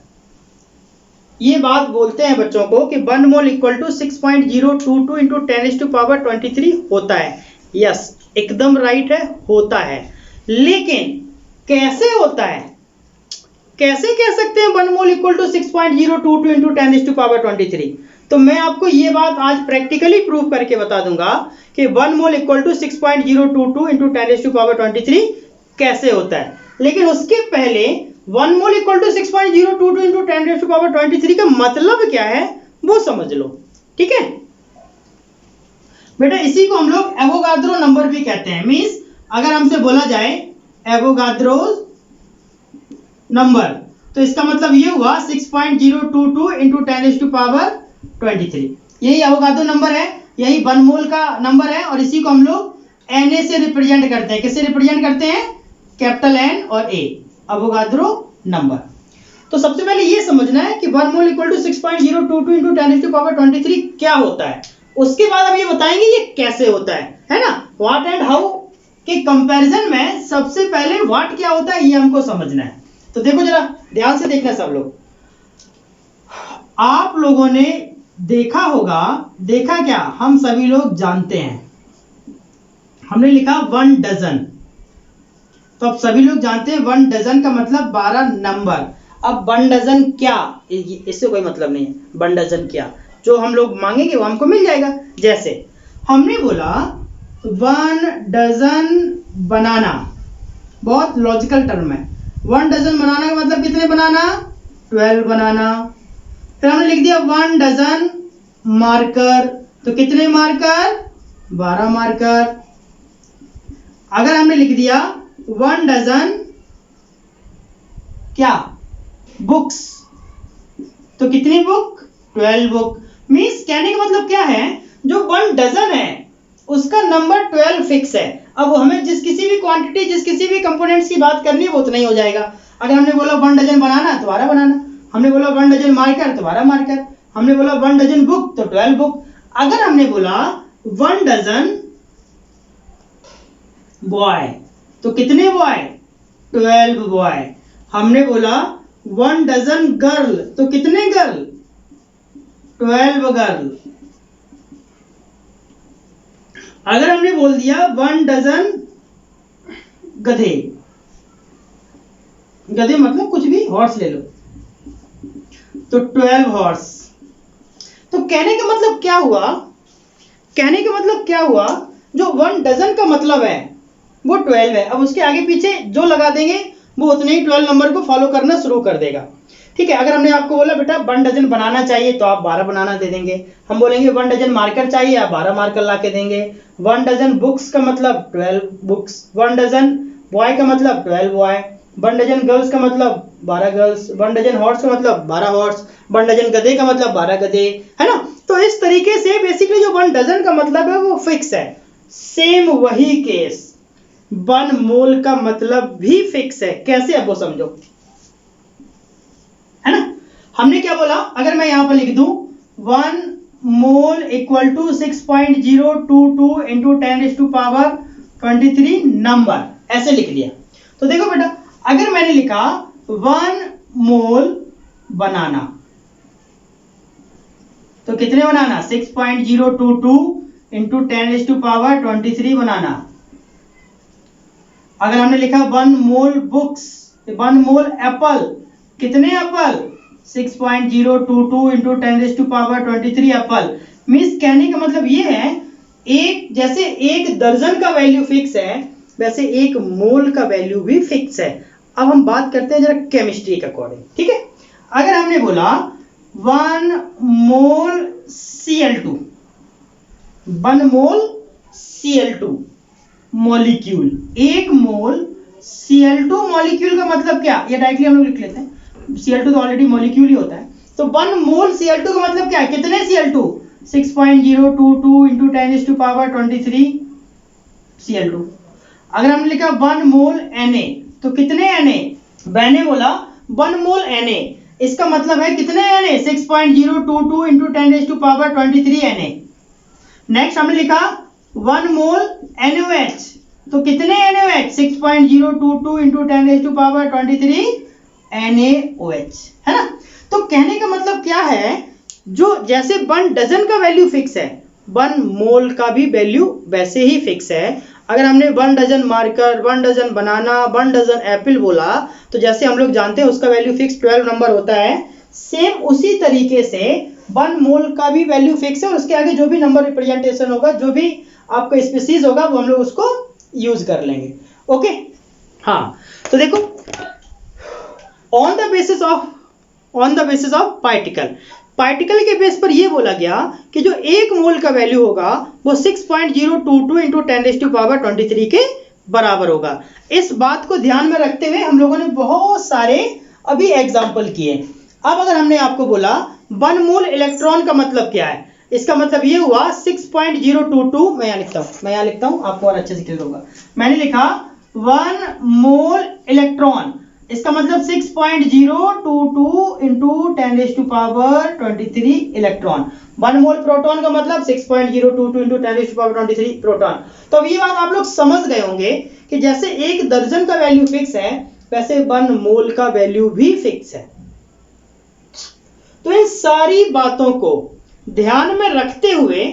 ये बात बोलते हैं बच्चों को कि 1 मोल इक्वल टू 6.022 इंटू 10⁻23 होता है। यस, एकदम राइट है, होता है। लेकिन कैसे होता है? कैसे कह सकते हैं 1 मोल इक्वल टू 6.022 इंटू 10⁻23? तो मैं आपको ये बात आज प्रैक्टिकली प्रूव करके बता दूंगा कि 1 मोल इक्वल टू 6.022 इंटू 10⁻23 कैसे होता है, लेकिन उसके पहले 1 मोल इक्वल टू 6.022 इंटू 10⁻23 का मतलब क्या है वो समझ लो। ठीक है बेटा, इसी को हम लोग एवोगाद्रो नंबर भी कहते हैं। मींस अगर हमसे बोला जाए एवोगाद्रो नंबर तो इसका मतलब ये हुआ 6.022 इंटू 10⁻23। यही एवोगाद्रो नंबर है, यही 1 मोल का नंबर है, और इसी को हम लोग Na से रिप्रेजेंट करते हैं। किससे रिप्रेजेंट करते हैं? कैपिटल N और A, एवोगाद्रो नंबर। तो सबसे पहले ये समझना है कि 1 मोल इक्वल टू 6.022 इंटू 10⁻23 क्या होता है। उसके बाद अब ये बताएंगे ये कैसे होता है ना। व्हाट एंड हाउ के कंपैरिजन में सबसे पहले व्हाट क्या होता है ये हमको समझना है। तो देखो जरा ध्यान से देखना सब लोग। आप लोगों ने देखा होगा, देखा क्या, हम सभी लोग जानते हैं, हमने लिखा 1 डजन। तो अब सभी लोग जानते हैं 1 डजन का मतलब 12 नंबर। अब 1 डजन क्या, इससे कोई मतलब नहीं है। 1 डजन क्या, जो हम लोग मांगेंगे वो हमको मिल जाएगा। जैसे हमने बोला 1 डजन बनाना, बहुत लॉजिकल टर्म है। 1 डजन बनाना का मतलब कितने बनाना? 12 बनाना। फिर हमने लिख दिया 1 डजन मार्कर, तो कितने मार्कर? 12 मार्कर। अगर हमने लिख दिया 1 डजन क्या? बुक्स, तो कितनी बुक? 12 बुक। मींस कहने का मतलब क्या है, जो 1 डजन है उसका नंबर 12 फिक्स है। अब हमें जिस किसी भी क्वांटिटी, जिस किसी भी कंपोनेंट्स की बात करनी है वो उतना ही हो जाएगा। अगर हमने बोला 1 डजन बनाना तो 12 बनाना, हमने बोला 1 डजन मार्कर तो 12 मार्कर, हमने बोला 1 डजन बुक तो 12 बुक। अगर हमने बोला 1 डजन बॉय तो कितने बॉय? 12 बॉय। हमने बोला 1 डजन गर्ल तो कितने गर्ल? 12 गर्ल। अगर हमने बोल दिया 1 डजन गधे, गधे मतलब कुछ भी, हॉर्स ले लो, तो 12 हॉर्स। तो कहने का मतलब क्या हुआ, कहने का मतलब क्या हुआ, जो 1 डजन का मतलब है वो 12 है। अब उसके आगे पीछे जो लगा देंगे वो उतने ही 12 नंबर को फॉलो करना शुरू कर देगा। ठीक है, अगर हमने आपको बोला बेटा 1 डजन बनाना चाहिए तो आप 12 बनाना दे देंगे। हम बोलेंगे 1 डजन मार्कर चाहिए, आप 12 मार्कर ला के देंगे। 1 डजन बुक्स का मतलब 12 बुक्स। 1 डजन बॉय का मतलब 12 बॉय। 1 डजन गर्ल्स का मतलब 12 गर्ल्स। 1 डजन हॉर्स का मतलब 12 हॉर्स। 1 डजन गधे का मतलब 12 गधे, है ना। तो इस तरीके से बेसिकली जो 1 डजन का मतलब है वो फिक्स है। सेम वही केस 1 मोल का मतलब भी फिक्स है। कैसे, अब वो समझो, है ना। हमने क्या बोला, अगर मैं यहां पर लिख दूं 1 mole equal to 6.022 into 10⁻23 number, ऐसे लिख दिया। तो देखो बेटा, अगर मैंने लिखा 1 मोल बनाना तो कितने बनाना? 6.022 इंटू 10⁻23 बनाना। अगर हमने लिखा 1 मोल बुक्स, 1 मोल एप्पल, कितने एप्पल? 6.022 into 10⁻23 Apple. मीन्स कहने का मतलब ये है, एक जैसे एक दर्जन का वैल्यू फिक्स है वैसे एक मोल का वैल्यू भी फिक्स है। अब हम बात करते हैं जरा केमिस्ट्री के अकॉर्डिंग। ठीक है, अगर हमने बोला 1 मोल Cl2, 1 मोल Cl2 मॉलिक्यूल, 1 मोल Cl2 मॉलिक्यूल का मतलब क्या, ये डायरेक्टली हम लोग लिख लेते हैं। Cl2 तो ऑलरेडी मॉलिक्यूल ही होता है। तो 1 मोल Cl2 का मतलब क्या है, कितने Cl2? 6.022 into 10⁻23 Cl2। अगर हमने लिखा 1 मोल Na तो कितने Na? मैंने बोला 1 मोल Na, इसका मतलब है कितने Na? 6.022 into 10⁻23 Na। नेक्स्ट हमने लिखा 1 मोल NaOH तो कितने NaOH? 6.022 इंटू 10⁻23 NaOH, है ना। तो कहने का मतलब क्या है, जो जैसे 1 डजन का वैल्यू फिक्स है 1 मोल का भी वैल्यू वैसे ही फिक्स है। अगर हमने 1 डजन मार्कर, 1 डजन बनाना, 1 डजन एप्पल बोला तो जैसे हम लोग जानते हैं उसका वैल्यू फिक्स 12 नंबर होता है। सेम उसी तरीके से 1 मोल का भी वैल्यू फिक्स है और उसके आगे जो भी नंबर रिप्रेजेंटेशन होगा, जो भी आपका स्पीसीज होगा, वो हम लोग उसको यूज कर लेंगे। ओके, हाँ, तो देखो on the basis of particle के बेस पर यह बोला गया कि जो 1 मोल का वैल्यू होगा वो 6.022 इंटू 10⁻23 के बराबर होगा। इस बात को ध्यान में रखते हुए हम लोगों ने बहुत सारे अभी एग्जाम्पल किए। अब अगर हमने आपको बोला 1 मोल इलेक्ट्रॉन का मतलब क्या है, इसका मतलब ये हुआ 6.022, मैं यहाँ लिखता हूँ आपको और अच्छे से क्लियर होगा। मैंने लिखा 1 मोल इलेक्ट्रॉन, इसका मतलब 6.022 इंटू 10⁻23 इलेक्ट्रॉन। 1 मोल प्रोटॉन का मतलब 6.022 इंटू 10⁻23 प्रोटॉन। तो अब ये बात आप लोग समझ गए होंगे कि जैसे 1 दर्जन का वैल्यू फिक्स है वैसे 1 मोल का वैल्यू भी फिक्स है। तो इन सारी बातों को ध्यान में रखते हुए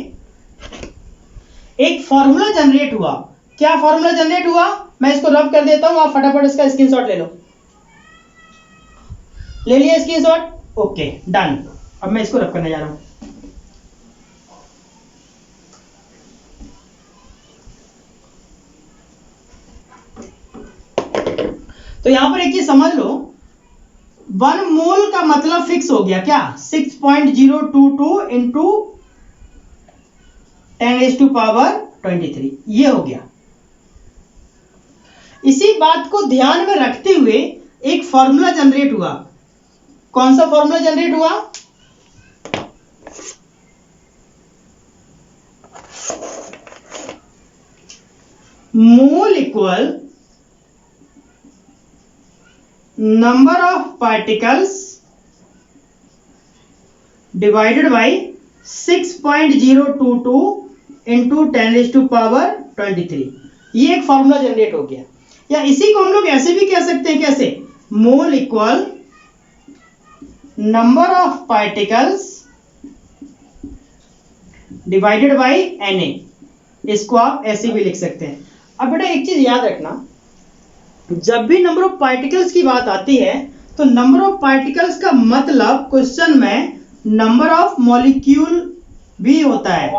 एक फॉर्मूला जनरेट हुआ। क्या फॉर्मूला जनरेट हुआ, मैं इसको रब कर देता हूं, आप फटाफट इसका स्क्रीनशॉट ले लो। ले लिया स्क्रीनशॉट, ओके डन। अब मैं इसको रब करने जा रहा हूं। तो यहां पर एक चीज समझ लो, 1 मोल का मतलब फिक्स हो गया क्या, 6.022 इंटू 10⁻23 ये हो गया। इसी बात को ध्यान में रखते हुए एक फॉर्मूला जनरेट हुआ। कौन सा फॉर्मूला जनरेट हुआ, mole equal number of particles divided by 6.022 into 10⁻23। ये एक फॉर्मूला जनरेट हो गया। या इसी को हम लोग ऐसे भी कह सकते हैं, कैसे, मोल equal number of particles divided by Na। इसको आप ऐसे भी लिख सकते हैं। अब बेटा एक चीज याद रखना, जब भी नंबर ऑफ पार्टिकल्स की बात आती है तो नंबर ऑफ पार्टिकल्स का मतलब क्वेश्चन में नंबर ऑफ मॉलिक्यूल भी होता है।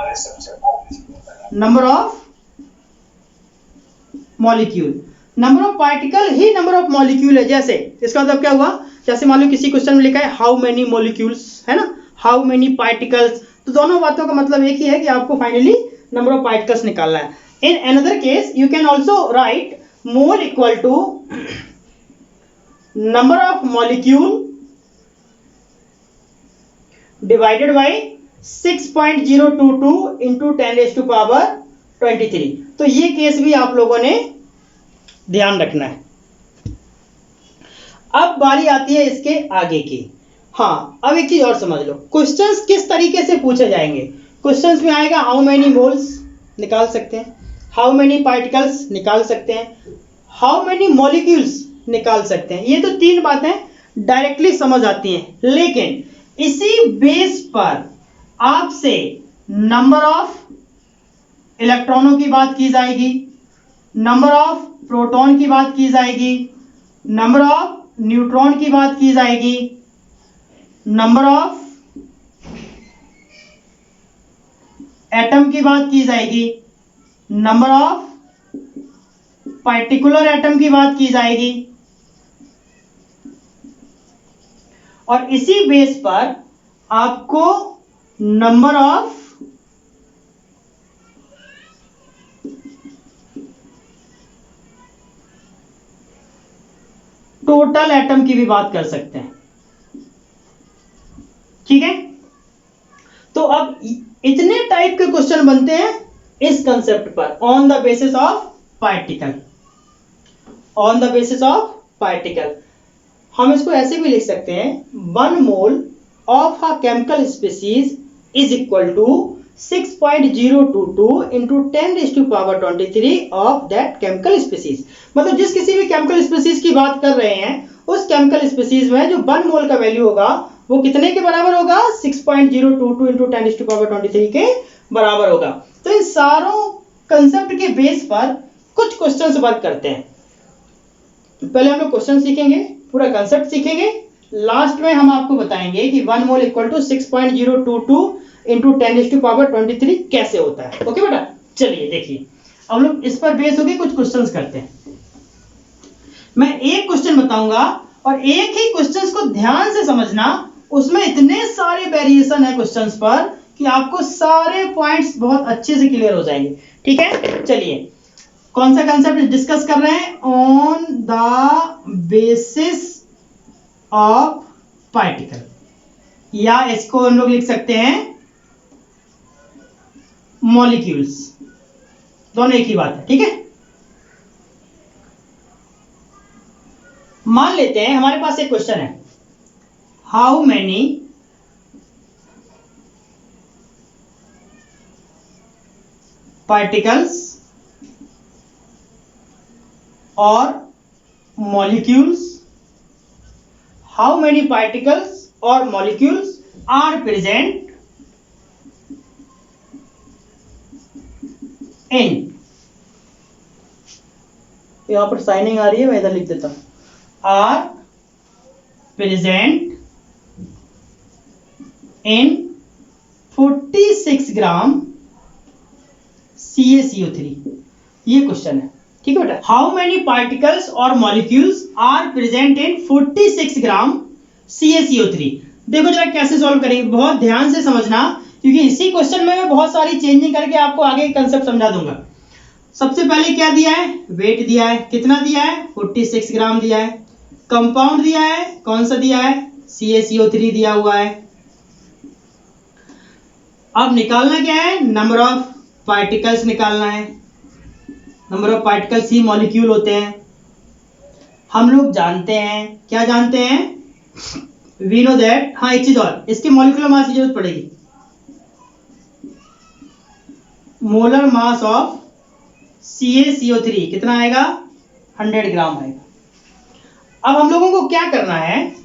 Number of molecule, number of particle he number of molecule है। जैसे इसका मतलब क्या हुआ, जैसे मान लो किसी क्वेश्चन में लिखा है हाउ मेनी मॉलिक्यूल्स, है ना, हाउ मेनी पार्टिकल्स, तो दोनों बातों का मतलब एक ही है कि आपको फाइनली नंबर ऑफ पार्टिकल्स निकालना है। In another case you can also right mole equal to number of molecule divided by 6.022 into 10⁻23। तो ये केस भी आप लोगों ने ध्यान रखना है। अब बारी आती है इसके आगे की। हाँ, अब एक चीज और समझ लो, क्वेश्चंस किस तरीके से पूछे जाएंगे। क्वेश्चंस में आएगा हाउ मेनी मोल्स निकाल सकते हैं, हाउ मेनी पार्टिकल्स निकाल सकते हैं, हाउ मेनी मॉलिक्यूल्स निकाल सकते हैं। ये तो 3 बातें डायरेक्टली समझ आती हैं, लेकिन इसी बेस पर आपसे नंबर ऑफ इलेक्ट्रॉनों की बात की जाएगी, नंबर ऑफ प्रोटॉन की बात की जाएगी, नंबर ऑफ न्यूट्रॉन की बात की जाएगी, नंबर ऑफ एटम की बात की जाएगी, नंबर ऑफ पार्टिकुलर एटम की बात की जाएगी, और इसी बेस पर आपको नंबर ऑफ टोटल एटम की भी बात कर सकते हैं। ठीक है, तो अब इतने टाइप के क्वेश्चन बनते हैं इस कंसेप्ट पर, on the basis of particle. On the basis of particle हम इसको ऐसे भी लिख सकते हैं, 1 mole of a chemical species is equal to 6.022 into 10⁻23 of that chemical species. मतलब जिस किसी भी केमिकल स्पीसीज की बात कर रहे हैं उस केमिकल स्पीसीज में जो 1 मोल का वैल्यू होगा वो कितने के बराबर होगा, 6.022 इंटू 10⁻23 के बराबर होगा। तो इन सारों कंसेप्ट के बेस पर कुछ क्वेश्चंस वर्क करते हैं। पहले हम लोग क्वेश्चन सीखेंगे, पूरा कंसेप्ट सीखेंगे, लास्ट में हम आपको बताएंगे कि 1 मोल इक्वल टू 6.022 इंटू 10⁻23 कैसे होता है। ओके बेटा, चलिए देखिए अब लोग इस पर बेस होके कुछ क्वेश्चंस करते हैं। मैं एक क्वेश्चन बताऊंगा और एक ही क्वेश्चन को ध्यान से समझना, उसमें इतने सारे वेरिएशन है क्वेश्चंस पर कि आपको सारे पॉइंट्स बहुत अच्छे से क्लियर हो जाएंगे। ठीक है, चलिए कौन सा कंसेप्ट डिस्कस कर रहे हैं? On the basis of particle, या इसको हम लोग लिख सकते हैं मॉलिक्यूल्स, दोनों एक ही बात है। ठीक है, मान लेते हैं हमारे पास एक क्वेश्चन है, हाउ मैनी पार्टिकल्स और मॉलिक्यूल्स, हाउ मैनी पार्टिकल्स और मॉलिक्यूल्स आर प्रेजेंट इन, यहां पर साइनिंग आ रही है, मैं इधर लिख देता हूं, are present in 46 gram CaCO3, ये क्वेश्चन है। ठीक है बेटा, हाउ मेनी पार्टिकल्स और molecules are present in 46 gram CaCO3। देखो जरा कैसे सॉल्व करेंगे, बहुत ध्यान से समझना, क्योंकि इसी क्वेश्चन में मैं बहुत सारी चेंजिंग करके आपको आगे कंसेप्ट समझा दूंगा। सबसे पहले क्या दिया है? वेट दिया है, कितना दिया है? 46 ग्राम दिया है। कंपाउंड दिया है, कौन सा दिया है? CaCO3 दिया हुआ है। अब निकालना क्या है? नंबर ऑफ पार्टिकल्स निकालना है। Number of particles he molecule होते हैं। हम लोग जानते हैं, क्या जानते हैं? वी नो दैट, हाँ एक चीज और, इसके मॉलिक्यूलर मास की जरूरत पड़ेगी। मोलर मास ऑफ CaCO3 कितना आएगा? 100 ग्राम आएगा। अब हम लोगों को क्या करना है?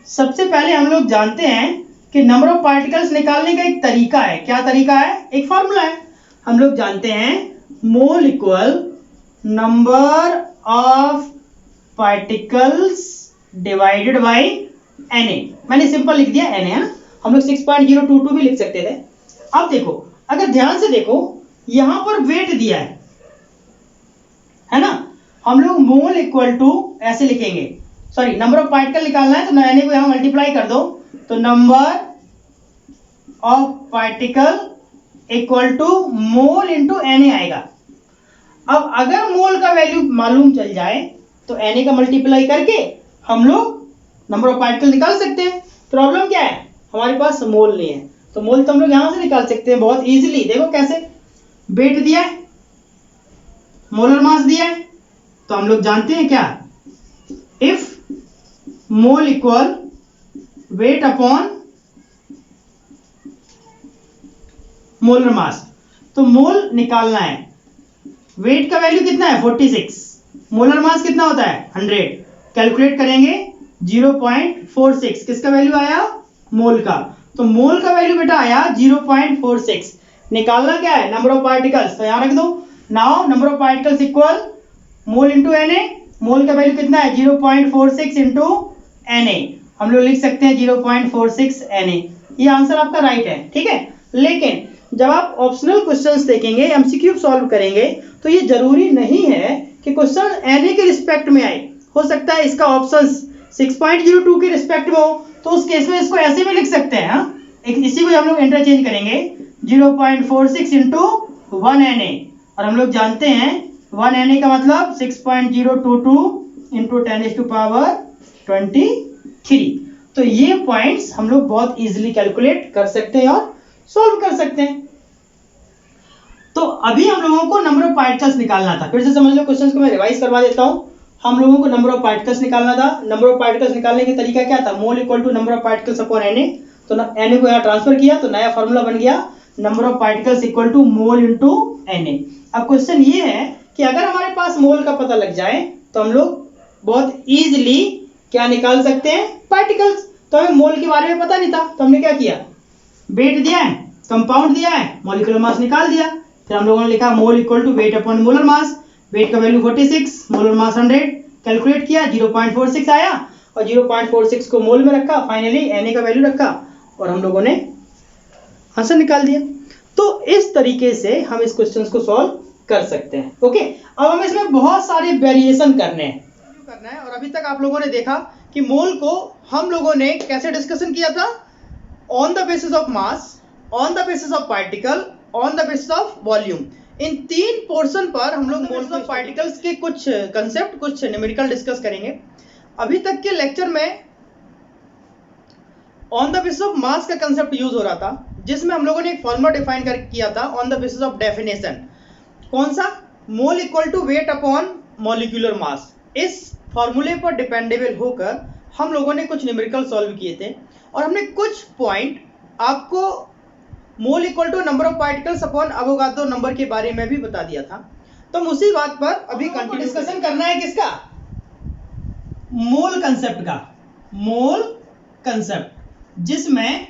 सबसे पहले हम लोग जानते हैं कि नंबर ऑफ पार्टिकल्स निकालने का एक तरीका है। क्या तरीका है? एक फॉर्मूला है। हम लोग जानते हैं मोल equal number of particles divided by Na। मैंने सिंपल लिख दिया Na, है ना? हम लोग 6.022 भी लिख सकते थे। अब देखो, अगर ध्यान से देखो, यहां पर वेट दिया है ना? हम लोग मोल इक्वल टू ऐसे लिखेंगे, सॉरी नंबर ऑफ पार्टिकल निकालना है तो Na को यहां मल्टीप्लाई कर दो, तो number of particle equal to mole into Na आएगा। अब अगर मोल का वैल्यू मालूम चल जाए तो Na का मल्टीप्लाई करके हम लोग नंबर ऑफ पार्टिकल निकाल सकते हैं। प्रॉब्लम क्या है? हमारे पास मोल नहीं है, तो मोल तो हम लोग यहां से निकाल सकते हैं बहुत इजीली। देखो कैसे, वेट दिया है, मोलर मास दिया है, तो हम लोग जानते हैं क्या? If mole equal weight upon molar mass, तो मोल निकालना है। वेट का वैल्यू कितना है? 46। मोलर मास कितना होता है? 100। कैलकुलेट करेंगे 0.46, किसका वैल्यू आया? मोल का। तो मोल का वैल्यू बेटा आया 0.46। निकालना क्या है? नंबर ऑफ पार्टिकल्स, तो यहां रख दो। Now number of particles equal mole into Na। मोल का वैल्यू कितना है? 0.46 इंटू Na। हम लोग लिख सकते हैं 0.46 Na। ये आंसर आपका राइट है। ठीक है, लेकिन जब आप ऑप्शनल क्वेश्चंस देखेंगे, एमसीक्यू सॉल्व करेंगे, तो ये जरूरी नहीं है कि क्वेश्चन Na के रिस्पेक्ट में आए। हो सकता है इसका ऑप्शन 6.02 के रिस्पेक्ट में हो, तो उस केस में इसको ऐसे भी लिख सकते हैं। इसी को हम लोग इंटरचेंज करेंगे, 0.46 इंटू 1 Na, और हम लोग जानते हैं 1 Na का मतलब 6.022 इंटू 10⁻23। तो ये पॉइंट्स हम लोग बहुत इजीली कैलकुलेट कर सकते हैं और सॉल्व कर सकते हैं। तो अभी हम लोगों को नंबर ऑफ पार्टिकल्स निकालना था। फिर से समझ लो, क्वेश्चंस को मैं रिवाइज करवा देता हूं। हम लोगों को नंबर ऑफ पार्टिकल्स निकालना था। नंबर ऑफ पार्टिकल्स निकालने का तरीका क्या था? Mole equal to number of particles upon Na। तो Na को यहाँ ट्रांसफर किया तो नया फॉर्मूला बन गया number of particles equal to mole into Na। अब क्वेश्चन ये है कि अगर हमारे पास मोल का पता लग जाए तो हम लोग बहुत इजीली क्या निकाल सकते हैं? पार्टिकल्स। तो हमें मोल के बारे में पता नहीं था, तो हमने क्या किया? वेट दिया है, कंपाउंड दिया है, मॉलिक्यूलर मास निकाल दिया। फिर हम लोगों ने लिखा mole equal to weight upon molar mass. Weight का वैल्यू 46, मोलर मास 100, कैलकुलेट किया 0.46 आया, और 0.46 को मोल में रखा, फाइनली Na का वैल्यू रखा, और हम लोगों ने आंसर निकाल दिया। तो इस तरीके से हम इस क्वेश्चन को सॉल्व कर सकते हैं। ओके, अब हमें इसमें बहुत सारे वेरिएशन करने हैं। करना है। और अभी तक आप लोगों ने देखा कि मोल को हम लोगों ने कैसे डिस्कशन किया था, on the basis of mass, on the basis of particle, on the basis of volume. In 3 portion पर हम लोग मोल्स ऑफ पार्टिकल्स के कुछ कंसेप्ट, कुछ न्यूमेरिकल डिस्कस करेंगे। अभी तक के लेक्चर में on the basis of mass का कंसेप्ट यूज हो रहा था, जिसमें हम लोगों ने एक फॉर्मूला डिफाइन कर किया था on the basis of definition. कौन सा? Mole equal to weight upon molecular mass. इस फॉर्मूले पर डिपेंडेबल होकर हम लोगों ने कुछ न्यूमेरिकल सॉल्व किए थे और हमने कुछ पॉइंट आपको mole equal to number of particles upon Avogadro number के बारे में भी बता दिया था। तो हम उसी बात पर अभी कंटिन्यू डिस्कशन करना है। किसका? मोल कंसेप्ट का। मोल कंसेप्ट, जिसमें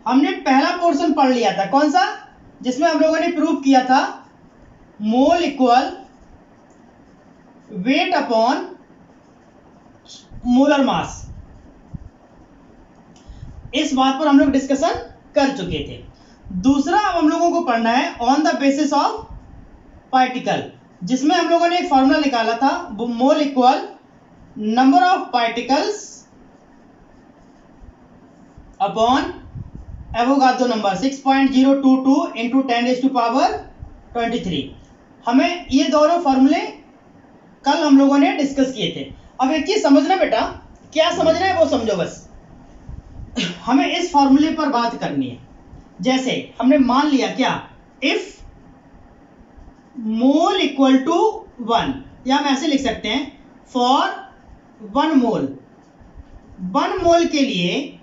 हमने पहला पोर्शन पढ़ लिया था। कौन सा? जिसमें हम लोगों ने प्रूव किया था mole equal weight upon molar मास। इस बात पर हम लोग डिस्कशन कर चुके थे। दूसरा अब हम लोगों को पढ़ना है on the basis of particle, जिसमें हम लोगों ने एक फॉर्मूला निकाला था mole equal number of particles upon Avogadro number 6.022 into 10⁻23। हमें ये दोनों फॉर्मूले कल हम लोगों ने डिस्कस किए थे। अब एक चीज समझना बेटा, क्या समझना है वो समझो बस। हमें इस फॉर्मूले पर बात करनी है। जैसे हमने मान लिया क्या, इफ मोल इक्वल टू 1, या हम ऐसे लिख सकते हैं फॉर 1 मोल। 1 मोल के लिए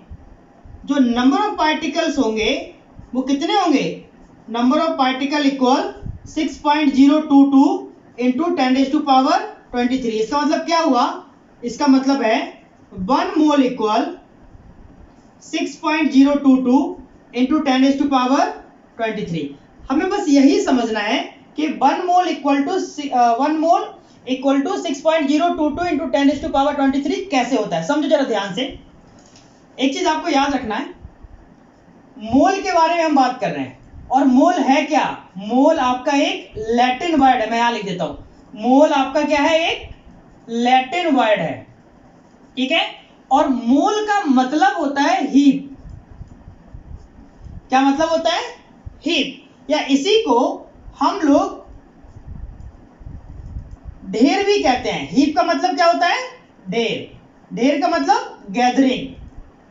जो नंबर ऑफ पार्टिकल्स होंगे वो कितने होंगे? Number of particle equal 6.022 into 10⁻23। इसका मतलब क्या हुआ? इसका मतलब है 1 मोल इक्वल 6.022 इंटू 10⁻23। हमें बस यही समझना है कि 1 मोल इक्वल टू 6.022 इंटू 10⁻23 कैसे होता है। समझो जरा ध्यान से। एक चीज आपको याद रखना है, मोल के बारे में हम बात कर रहे हैं। और मोल है क्या? मोल आपका एक लैटिन वर्ड है। मैं यहां लिख देता हूं, मोल आपका क्या है? एक लैटिन वर्ड है, ठीक है। और मोल का मतलब होता है हीप। क्या मतलब होता है? हीप। या इसी को हम लोग ढेर भी कहते हैं। हीप का मतलब क्या होता है? ढेर। ढेर का मतलब गैदरिंग,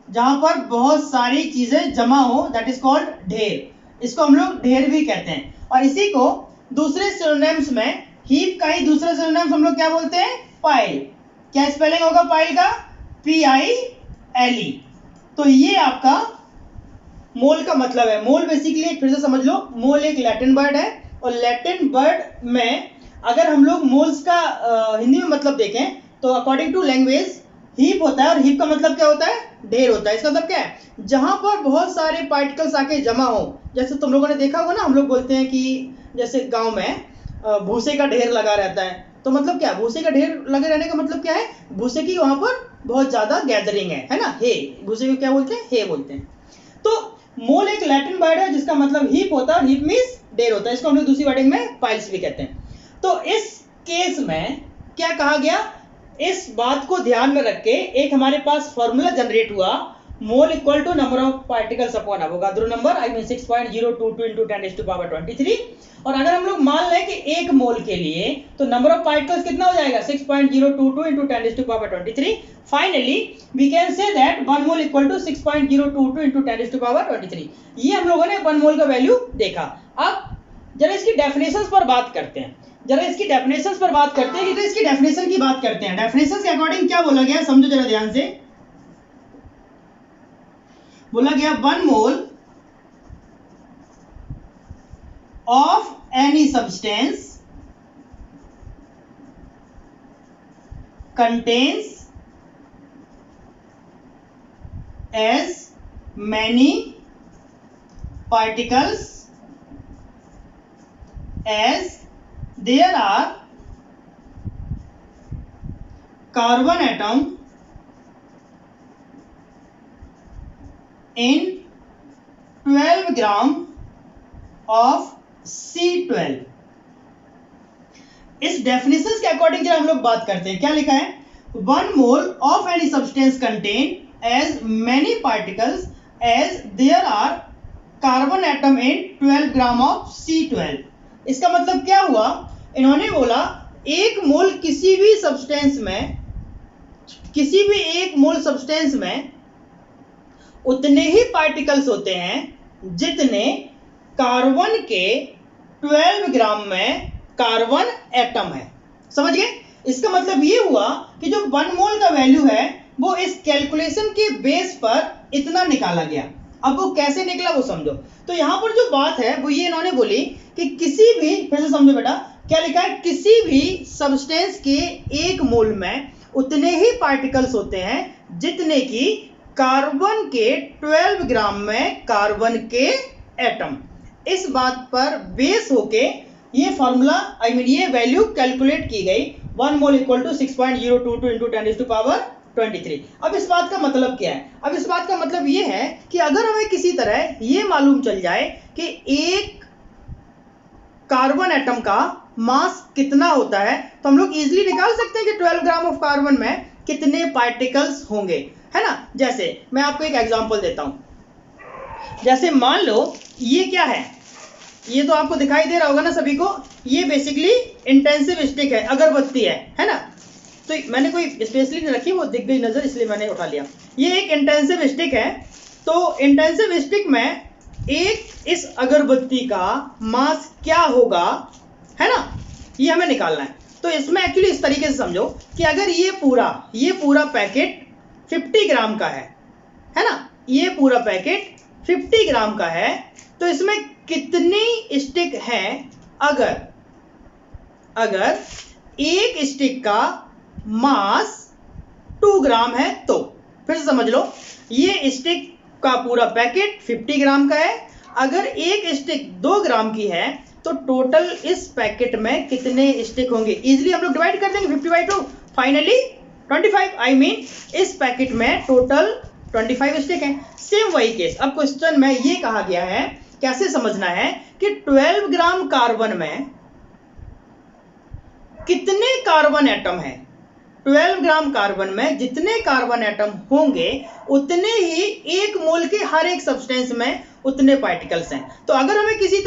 जहां पर बहुत सारी चीजें जमा हो, दैट इज कॉल्ड ढेर। इसको हम लोग ढेर भी कहते हैं। और इसी को दूसरे सिनोनिम्स में, हीप का ही दूसरे सिनोनिम्स हम लोग क्या बोलते हैं? पाइल। क्या स्पेलिंग होगा पाइल का? PILE। तो ये आपका मोल का मतलब है। मोल बेसिकली फिर से समझ लो, मोल एक लैटिन वर्ड है। और लैटिन वर्ड में अगर हम लोग मोल्स का हिंदी में मतलब देखें तो अकॉर्डिंग टू लैंग्वेज हीप होता है। और हीप का मतलब क्या होता है? ढेर होता है। इसका मतलब क्या है? जहां पर बहुत सारे पार्टिकल्स आके जमा हो। जैसे तुम लोगों ने देखा होगा ना, हम लोग बोलते हैं कि जैसे गांव में भूसे का ढेर लगा रहता है। तो मतलब क्या? भूसे का ढेर लगे रहने का मतलब क्या है? भूसे की वहां पर बहुत ज्यादा गैदरिंग है ना। हे, भूसे को क्या बोलते हैं? हे बोलते हैं। तो मोल एक लैटिन वर्ड है जिसका मतलब हीप होता है। और हीप मींस ढेर होता है। इसको हम लोग दूसरी वर्डिंग में पाइल्स भी कहते हैं। तो इस केस में क्या कहा गया? इस बात को ध्यान में रख के एक हमारे पास फॉर्मूला जनरेट हुआ, mole equal to number of particles upon Avogadro number, I mean 6.022 into 10⁻23। और अगर हम लोग मान लें कि 1 मोल के लिए तो नंबर ऑफ पार्टिकल्स कितना हो जाएगा? 6.022 into 10⁻23। Finally we can say that 1 mole equal to 6.022 into 10⁻23। ये हम लोगों ने 1 मोल का वैल्यू देखा। अब जरा इसकी डेफिनेशंस पर बात करते हैं। कि तो इसकी डेफिनेशन की बात करते हैं। डेफिनेशन के अकॉर्डिंग क्या बोला गया, समझो जरा ध्यान से। बोला गया 1 mole of any substance contains as many particles as there are carbon atom in 12 gram of C12। इस डेफिनेशन के अकॉर्डिंग जब हम लोग बात करते हैं, क्या लिखा है, 1 mole of any substance contain as many particles as there are carbon atom in 12 gram of C12। इसका मतलब क्या हुआ, इन्होंने बोला एक मोल किसी भी सब्सटेंस में, किसी भी एक मोल सब्सटेंस में उतने ही पार्टिकल्स होते हैं जितने कार्बन के 12 ग्राम में कार्बन एटम है। समझ गए? इसका मतलब ये हुआ कि जो 1 मोल का वैल्यू है वो इस कैलकुलेशन के बेस पर इतना निकाला गया। अब वो कैसे निकला वो समझो। तो यहां पर जो बात है वो ये इन्होंने बोली कि किसी भी, फिर से समझो बेटा, क्या लिखा है, किसी भी सब्सटेंस के एक मोल में उतने ही पार्टिकल्स होते हैं जितने की कार्बन के 12 ग्राम में कार्बन के एटम। इस बात पर बेस होके ये फॉर्मूला, ये वैल्यू कैलकुलेट की गई, 1 मोल इक्वल टू 6.022 इंटू 10⁻23। अब इस बात का मतलब क्या है? अब इस बात का मतलब ये है कि अगर हमें किसी तरह ये मालूम चल जाए कि एक कार्बन एटम का मास कितना होता है, तो हम लोग इजीली निकाल सकते हैं कि 12 ग्राम ऑफ कार्बन में कितने पार्टिकल्स होंगे, है ना। जैसे मैं आपको एक एग्जांपल देता हूं। जैसे मान लो ये क्या है, ये तो आपको दिखाई दे रहा होगा ना सभी को, ये बेसिकली इंटेंसिव स्टिक है, अगरबत्ती है ना। तो मैंने कोई स्पेशली नहीं रखी, वो दिख गई नजर इसलिए मैंने उठा लिया। ये एक इंटेंसिव स्टिक है। तो इंटेंसिव स्टिक में एक इस अगरबत्ती का मास क्या होगा, है ना, ये हमें निकालना है। तो इसमें एक्चुअली इस तरीके से समझो कि अगर ये पूरा पैकेट 50 ग्राम का है ना, ये पूरा पैकेट 50 ग्राम का है, तो इसमें कितनी स्टिक हैं अगर एक स्टिक का मास 2 ग्राम है। तो फिर से समझ लो, ये स्टिक का पूरा पैकेट 50 ग्राम का है, अगर एक स्टिक 2 ग्राम की है तो टोटल इस पैकेट में कितने स्टिक होंगे। इजीली हम लोग डिवाइड कर देंगे 50/2, फाइनली 25। इस पैकेट में टोटल 25 स्टिक हैं। सेम वही केस, अब क्वेश्चन में ये कहा गया है, कैसे समझना है कि 12 ग्राम कार्बन में कितने कार्बन एटम हैं। 12 ग्राम कार्बन में जितने कार्बन एटम होंगे उतने ही एक मोल के हर एक सब्सटेंस में उतने पार्टिकल्स हैं। तो अगर हमें किसी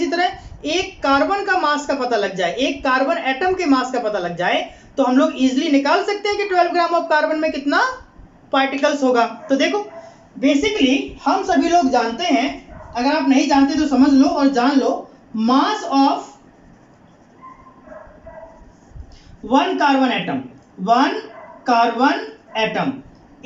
तरह एक कार्बन का मास का पता लग जाए, एक कार्बन एटम के मास का पता लग जाए, तो हम लोग इजीली निकाल सकते हैं कि 12 ग्राम ऑफ कार्बन में कितना पार्टिकल्स होगा। तो देखो, बेसिकली हम सभी लोग जानते हैं, अगर आप नहीं जानते तो समझ लो और जान लो, मास ऑफ 1 कार्बन एटम,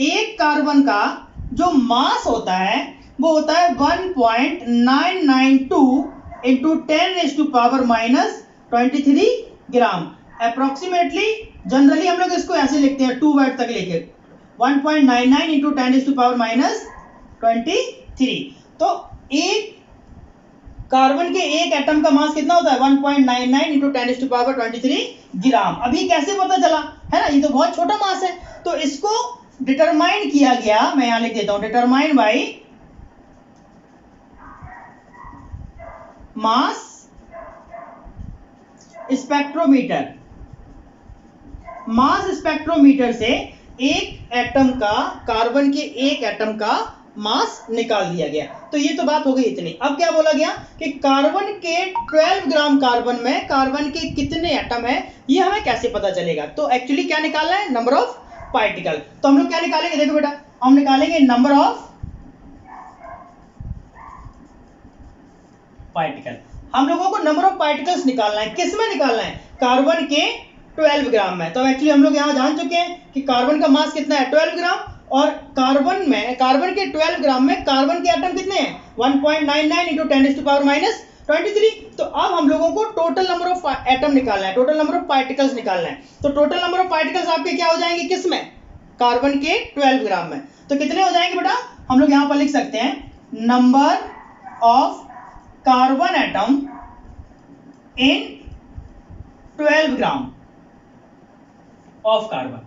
एक कार्बन का जो मास होता है वो होता है 1.992 इंटू 10⁻⁻23 ग्राम। अप्रोक्सीमेटली जनरली हम लोग इसको ऐसे लिखते हैं 2 वर्ड तक लेके, 1.99 इंटू 10⁻⁻23। तो एक कार्बन के एक एटम का मास कितना होता है, 1.99 इंटू 10⁻23 ग्राम। अभी कैसे पता चला, है ना, ये तो बहुत छोटा मास है। तो इसको डिटरमाइन किया गया, मैं यहां लिख देता हूं, determine by mass spectrometer. Mass spectrometer से एक एटम का, कार्बन के एक एटम का मास निकाल दिया गया। तो ये तो बात हो गई इतनी। अब क्या बोला गया कि कार्बन के 12 ग्राम कार्बन में कार्बन के कितने एटम है, ये हमें कैसे पता चलेगा। तो एक्चुअली क्या निकालना है, नंबर ऑफ पार्टिकल। तो हम लोग क्या निकालेंगे, देखो बेटा, हम निकालेंगे नंबर ऑफ पार्टिकल। हम लोगों को नंबर ऑफ पार्टिकल्स निकालना है। किस में निकालना है, कार्बन के 12 ग्राम में। तो एक्चुअली हम लोग यहां जान चुके हैं कि कार्बन का मास कितना है, 12 ग्राम, और कार्बन के 12 ग्राम में कार्बन के एटम कितने हैं, 1.99 इंटू 10⁻⁻23। तो अब हम लोगों को टोटल नंबर ऑफ एटम निकालना है, टोटल नंबर ऑफ पार्टिकल्स निकालना है। तो टोटल नंबर ऑफ पार्टिकल्स आपके क्या हो जाएंगे, किस में, कार्बन के 12 ग्राम में। तो कितने हो जाएंगे बेटा, हम लोग यहां पर लिख सकते हैं number of carbon atom in 12 gram of carbon.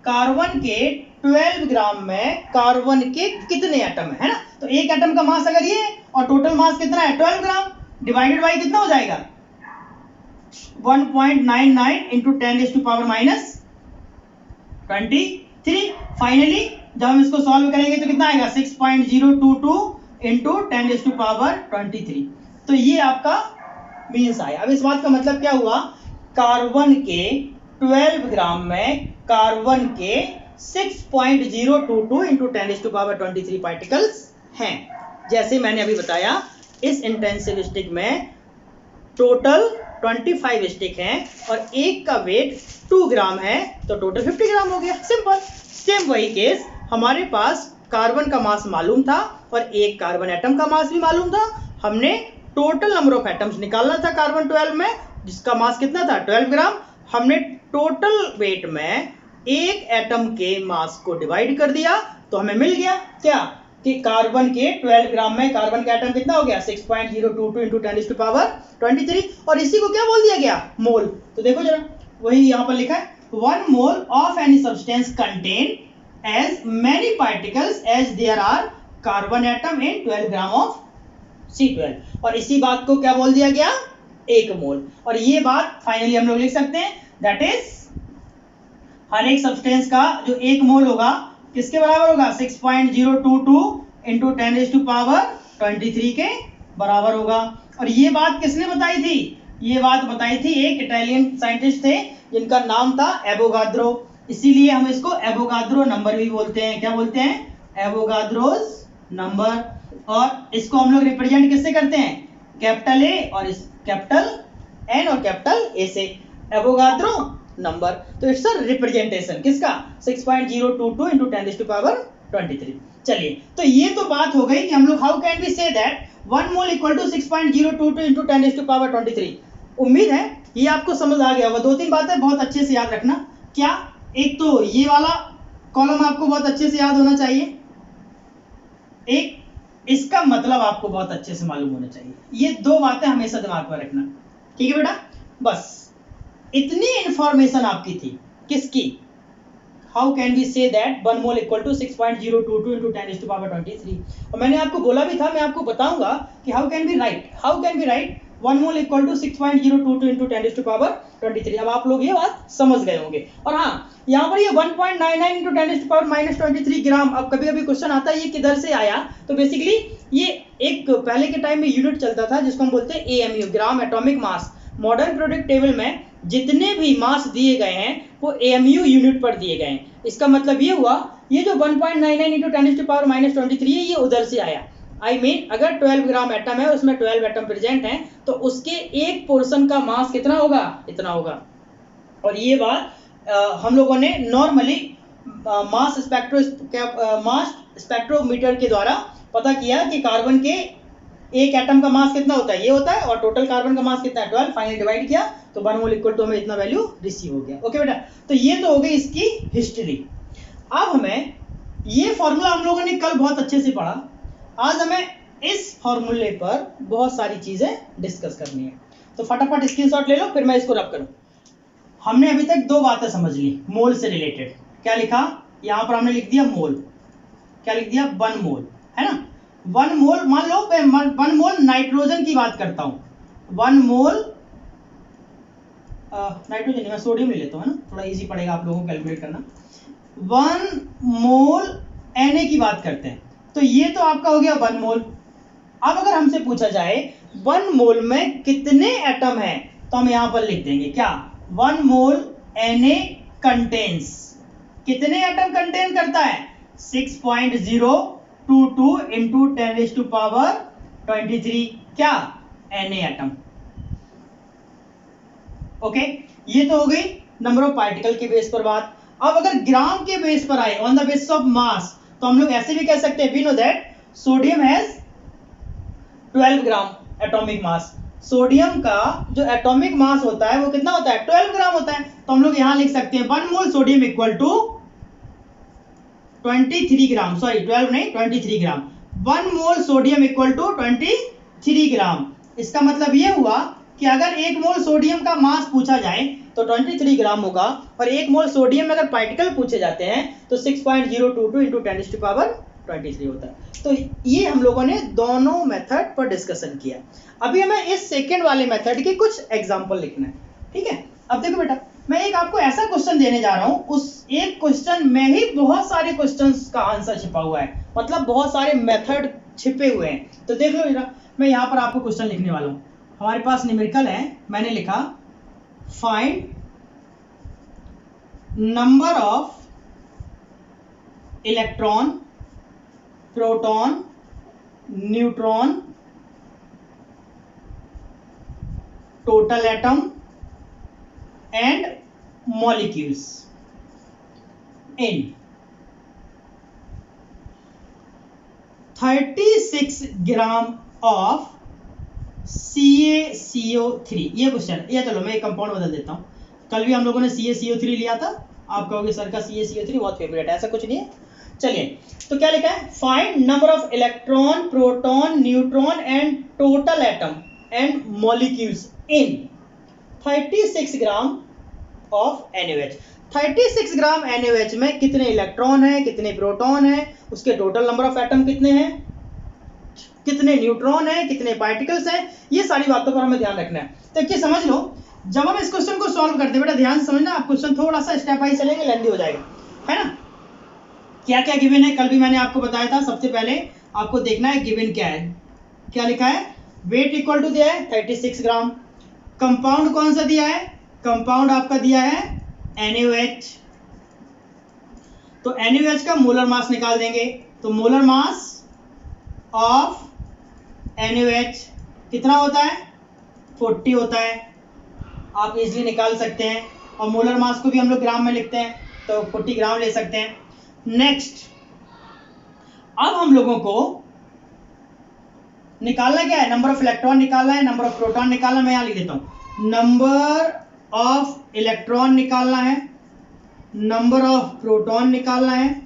Carbon के 12 ग्राम में कार्बन के कितने एटम है ना। तो एक एटम का मास अगर ये है और टोटल मास कितना है 12 ग्राम, डिवाइडेड बाय कितना हो जाएगा 1.99 इंटू 10⁻⁻23। फाइनली जब हम इसको सॉल्व करेंगे तो कितना आएगा 6.022 इंटू 10⁻23। तो ये आपका मीन्स आया। अब इस बात का मतलब क्या हुआ, कार्बन के 12 ग्राम में कार्बन के 6.022 इंटू 10⁻23 पार्टिकल्स हैं। जैसे मैंने अभी बताया इस इंटेंसिव स्टिक में टोटल 25 स्टिक हैं और एक का वेट 2 ग्राम है तो टोटल 50 ग्राम हो गया, सिंपल। सेम वही केस हमारे पास कार्बन का मास मालूम था और एक कार्बन एटम का मास भी मालूम था। हमने टोटल नंबर ऑफ एटम्स निकालना था कार्बन 12 में जिसका मास कितना था 12 ग्राम। हमने टोटल वेट में एक एटम के मास को डिवाइड कर दिया तो हमें मिल गया क्या कि कार्बन के 12 ग्राम में कार्बन का एटम कितना हो गया 6.022 इंटू 10⁻23 और इसी को क्या बोल दिया गया मोल। तो देखो जरा वही यहां पर लिखा है 1 mole of any substance contain as many particles as there are carbon atom in 12 gram of C12 और इसी बात को क्या बोल दिया गया 1 मोल। और ये बात फाइनली हम लोग लिख सकते हैं दैट इज हर एक सब्सटेंस का जो 1 मोल होगा किसके बराबर होगा 6.022 इंटू 10⁻23 के बराबर होगा। और ये बात किसने बताई थी, ये बात बताई थी एक इटालियन साइंटिस्ट थे जिनका नाम था एवोगाद्रो। इसीलिए हम इसको एवोगाद्रो नंबर भी बोलते हैं। क्या बोलते हैं एवोगाद्रोस नंबर। और इसको हम लोग रिप्रेजेंट किससे करते हैं कैपिटल ए और इस कैपिटल एन और कैपिटल ए से एवोगाद्रो नंबर। तो इट्स अ रिप्रेजेंटेशन किसका 6.022 इंटू 10⁻23। चलिए तो ये तो बात हो गई कि हम लोग how can we say that 1 mole equal to 6.022 into 10⁻23। उम्मीद है ये आपको समझ आ गया होगा। 2-3 बातें बहुत अच्छे से याद रखना। क्या, एक तो ये वाला कॉलम आपको बहुत अच्छे से याद होना चाहिए, एक इसका मतलब आपको बहुत अच्छे से मालूम होना चाहिए। ये 2 बातें हमेशा दिमाग में रखना, ठीक है बेटा। बस इतनी इंफॉर्मेशन आपकी थी किसकी how can we say that 1 mole equal to 6.022 into 10⁻23। और मैंने आपको बोला भी था मैं आपको बताऊंगा कि how can we write 1 mole equal to 6.022 into 10⁻23। अब आप लोग ये बात समझ गए होंगे। और हाँ यहाँ पर ये 1.99 इंटू 10⁻23 ग्राम। अब कभी कभी क्वेश्चन आता है ये किधर से आया, तो बेसिकली ये एक पहले के टाइम में यूनिट चलता था जिसको हम बोलते हैं AMU ग्राम एटॉमिक मास। मॉडर्न पीरियोडिक टेबल में जितने भी मास दिए गए हैं वो AMU यूनिट पर दिए गए हैं। इसका मतलब ये हुआ ये जो 1.99 इंटू 10⁻23 है ये उधर से आया। I mean, अगर 12 ग्राम एटम है उसमें 12 एटम प्रेजेंट हैं तो उसके एक पोर्शन का मास कितना होगा इतना होगा। और ये बात हम लोगों ने नॉर्मली मास स्पेक्ट्रोमीटर के द्वारा पता किया कि कार्बन के एक एटम का मास कितना होता है ये होता है और टोटल कार्बन का मास कितना है 12। फाइनली डिवाइड किया तो 1 मोल इक्वल टू हमें इतना वैल्यू रिसीव हो गया। ओके बेटा, तो ये तो हो गई इसकी हिस्ट्री। अब हमें ये फॉर्मूला हम लोगों ने कल बहुत अच्छे से पढ़ा, आज हमें इस फॉर्मूले पर बहुत सारी चीजें डिस्कस करनी है। तो फटाफट स्क्रीनशॉट ले लो फिर मैं इसको रब करूं। हमने अभी तक 2 बातें समझ ली मोल से रिलेटेड। क्या लिखा यहां पर हमने लिख दिया मोल, क्या लिख दिया 1 मोल है ना। 1 मोल मान लो 1 मोल नाइट्रोजन की बात करता हूं, 1 मोल नाइट्रोजन मैं सोडियम ले लेता हूं है ना, थोड़ा इजी पड़ेगा आप लोगों को कैलकुलेट करना। 1 मोल Na की बात करते हैं तो ये तो आपका हो गया 1 मोल। अब अगर हमसे पूछा जाए 1 मोल में कितने एटम हैं तो हम यहां पर लिख देंगे क्या 1 मोल Na कंटेन्स, कितने एटम कंटेन करता है 6.022 इंटू 10⁻23 क्या Na एटम। ओके ये तो हो गई नंबर ऑफ पार्टिकल के बेस पर बात। अब अगर ग्राम के बेस पर आए on the basis of mass तो हम लोग ऐसे भी कह सकते हैं we know that sodium has 12 gram atomic mass. Sodium का जो एटॉमिक मास होता है वो कितना होता है 12 ग्राम होता है। तो हम लोग यहां लिख सकते हैं 1 mole sodium equal to 23 gram, sorry 12 नहीं 23 gram. 1 mole sodium equal to 23 gram. इसका मतलब ये हुआ कि अगर 1 मोल सोडियम का मास पूछा जाए तो 23 ग्राम होगा और 1 मोल सोडियम में अगर पार्टिकल पूछे जाते हैं तो 6.022 इंटू 10⁻23 23 होता है। तो ये हम लोगों ने दोनों मेथड पर डिस्कशन किया। अभी हमें इस सेकेंड वाले मेथड के कुछ एग्जाम्पल लिखना है, ठीक है। अब देखो बेटा, मैं एक आपको ऐसा क्वेश्चन देने जा रहा हूं, उस एक क्वेश्चन में ही बहुत सारे क्वेश्चंस का आंसर छिपा हुआ है, मतलब बहुत सारे मेथड छिपे हुए हैं। तो देख लो बेटा, मैं यहाँ पर आपको क्वेश्चन लिखने वाला हूँ। हमारे पास न्यूमेरिकल है, मैंने लिखा find number of electron, proton, neutron, total atom and molecules in 36 gram of CaCO3। ये क्वेश्चन, ये चलो मैं एक कंपाउंड बदल देता हूँ। कल भी हम लोगों ने CaCO3 लिया था, आप कहोगे सर का CaCO3 बहुत फेवरेट है, ऐसा कुछ नहीं है। चलिए, तो क्या लिखा है, find number of electron, proton, neutron and total atom and molecules in 36 gram of NaOH। 36 gram NaOH में कितने इलेक्ट्रॉन है, कितने प्रोटॉन है, उसके टोटल नंबर ऑफ एटम कितने हैं, कितने न्यूट्रॉन है, कितने पार्टिकल्स हैं, ये सारी बातों पर हमें ध्यान रखना है। तो ये समझ लो, जब हम इस क्वेश्चन को सॉल्व करते हैं बेटा, ध्यान से समझना, आप क्वेश्चन थोड़ा सा स्टेप वाइज चलेंगे, लेंदी हो जाएगा, है ना। क्या क्या गिवन है, कल भी मैंने आपको बताया था। सबसे पहले आपको देखना है गिवन क्या है। क्या लिखा है, वेट इक्वल टू दिया है 36 ग्राम। कंपाउंड कौन सा दिया है, कंपाउंड आपका दिया है NaOH। तो NaOH का मोलर मास निकाल देंगे। तो मोलर मास ऑफ NaOH कितना होता है, 40 होता है, आप इजीली निकाल सकते हैं। और मोलर मास को भी हम लोग ग्राम में लिखते हैं, तो 40 ग्राम ले सकते हैं। नेक्स्ट, अब हम लोगों को निकालना क्या है, नंबर ऑफ इलेक्ट्रॉन निकालना है, नंबर ऑफ प्रोटॉन निकालना है। मैं यहां लिख देता हूं, नंबर ऑफ इलेक्ट्रॉन निकालना है, नंबर ऑफ प्रोटॉन निकालना है,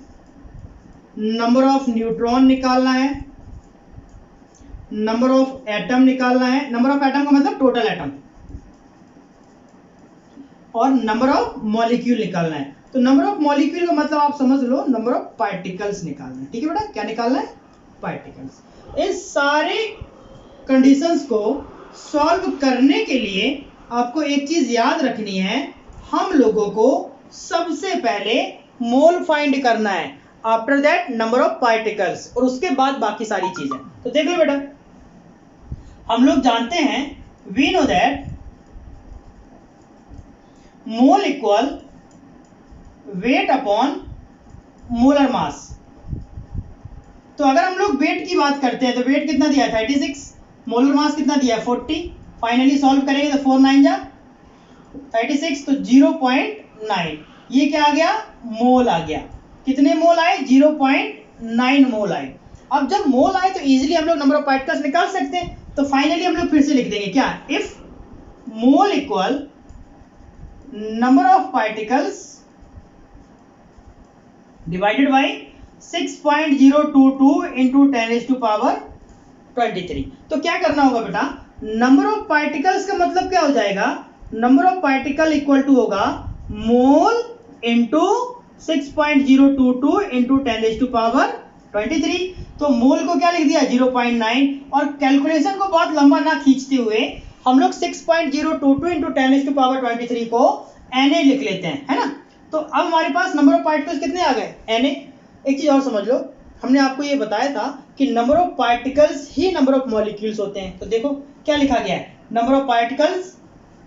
नंबर ऑफ न्यूट्रॉन निकालना है, नंबर ऑफ एटम निकालना है। नंबर ऑफ एटम का मतलब टोटल एटम, और नंबर ऑफ मॉलिक्यूल निकालना है। तो नंबर ऑफ मॉलिक्यूल का मतलब आप समझ लो, नंबर ऑफ पार्टिकल्स निकालना है। ठीक है बेटा, क्या निकालना है, पार्टिकल्स। इस सारे कंडीशंस को सॉल्व करने के लिए आपको एक चीज याद रखनी है, हम लोगों को सबसे पहले मोल फाइंड करना है, after that number of particles, और उसके बाद बाकी सारी चीजें। तो देख लो बेटा, हम लोग जानते हैं, we know that mole equal weight upon molar mass. तो अगर हम लोग वेट की बात करते हैं, तो वेट कितना दिया है 36, मोलर मास कितना दिया है 40। फाइनली सॉल्व करेंगे तो 4 9 जा 36, तो 0.9, ये क्या आ गया, मोल आ गया। कितने मोल आए, 0.9 मोल आए। अब जब मोल आए तो इजीली हम लोग नंबर ऑफ पार्टिकल्स निकाल सकते हैं। तो फाइनली हम लोग फिर से लिख देंगे क्या, if mole equal number of particles divided by 6.022 into 10⁻23। तो क्या करना होगा बेटा, नंबर ऑफ पार्टिकल्स का मतलब क्या हो जाएगा, number of particle equal to होगा मोल इंटू 6.022 इंटू 10⁻23। तो मोल को क्या लिख दिया 0.9, और कैलकुलेशन को बहुत लंबा ना खींचते हुए हम लोग 6.022 इंटू 10⁻23 को Na लिख लेते हैं, है ना। तो अब हमारे पास नंबर ऑफ पार्टिकल्स कितने आ गए, Na। एक चीज और समझ लो, हमने आपको ये बताया था कि number of particles he number of molecules होते हैं। तो देखो क्या लिखा गया है, number of particles,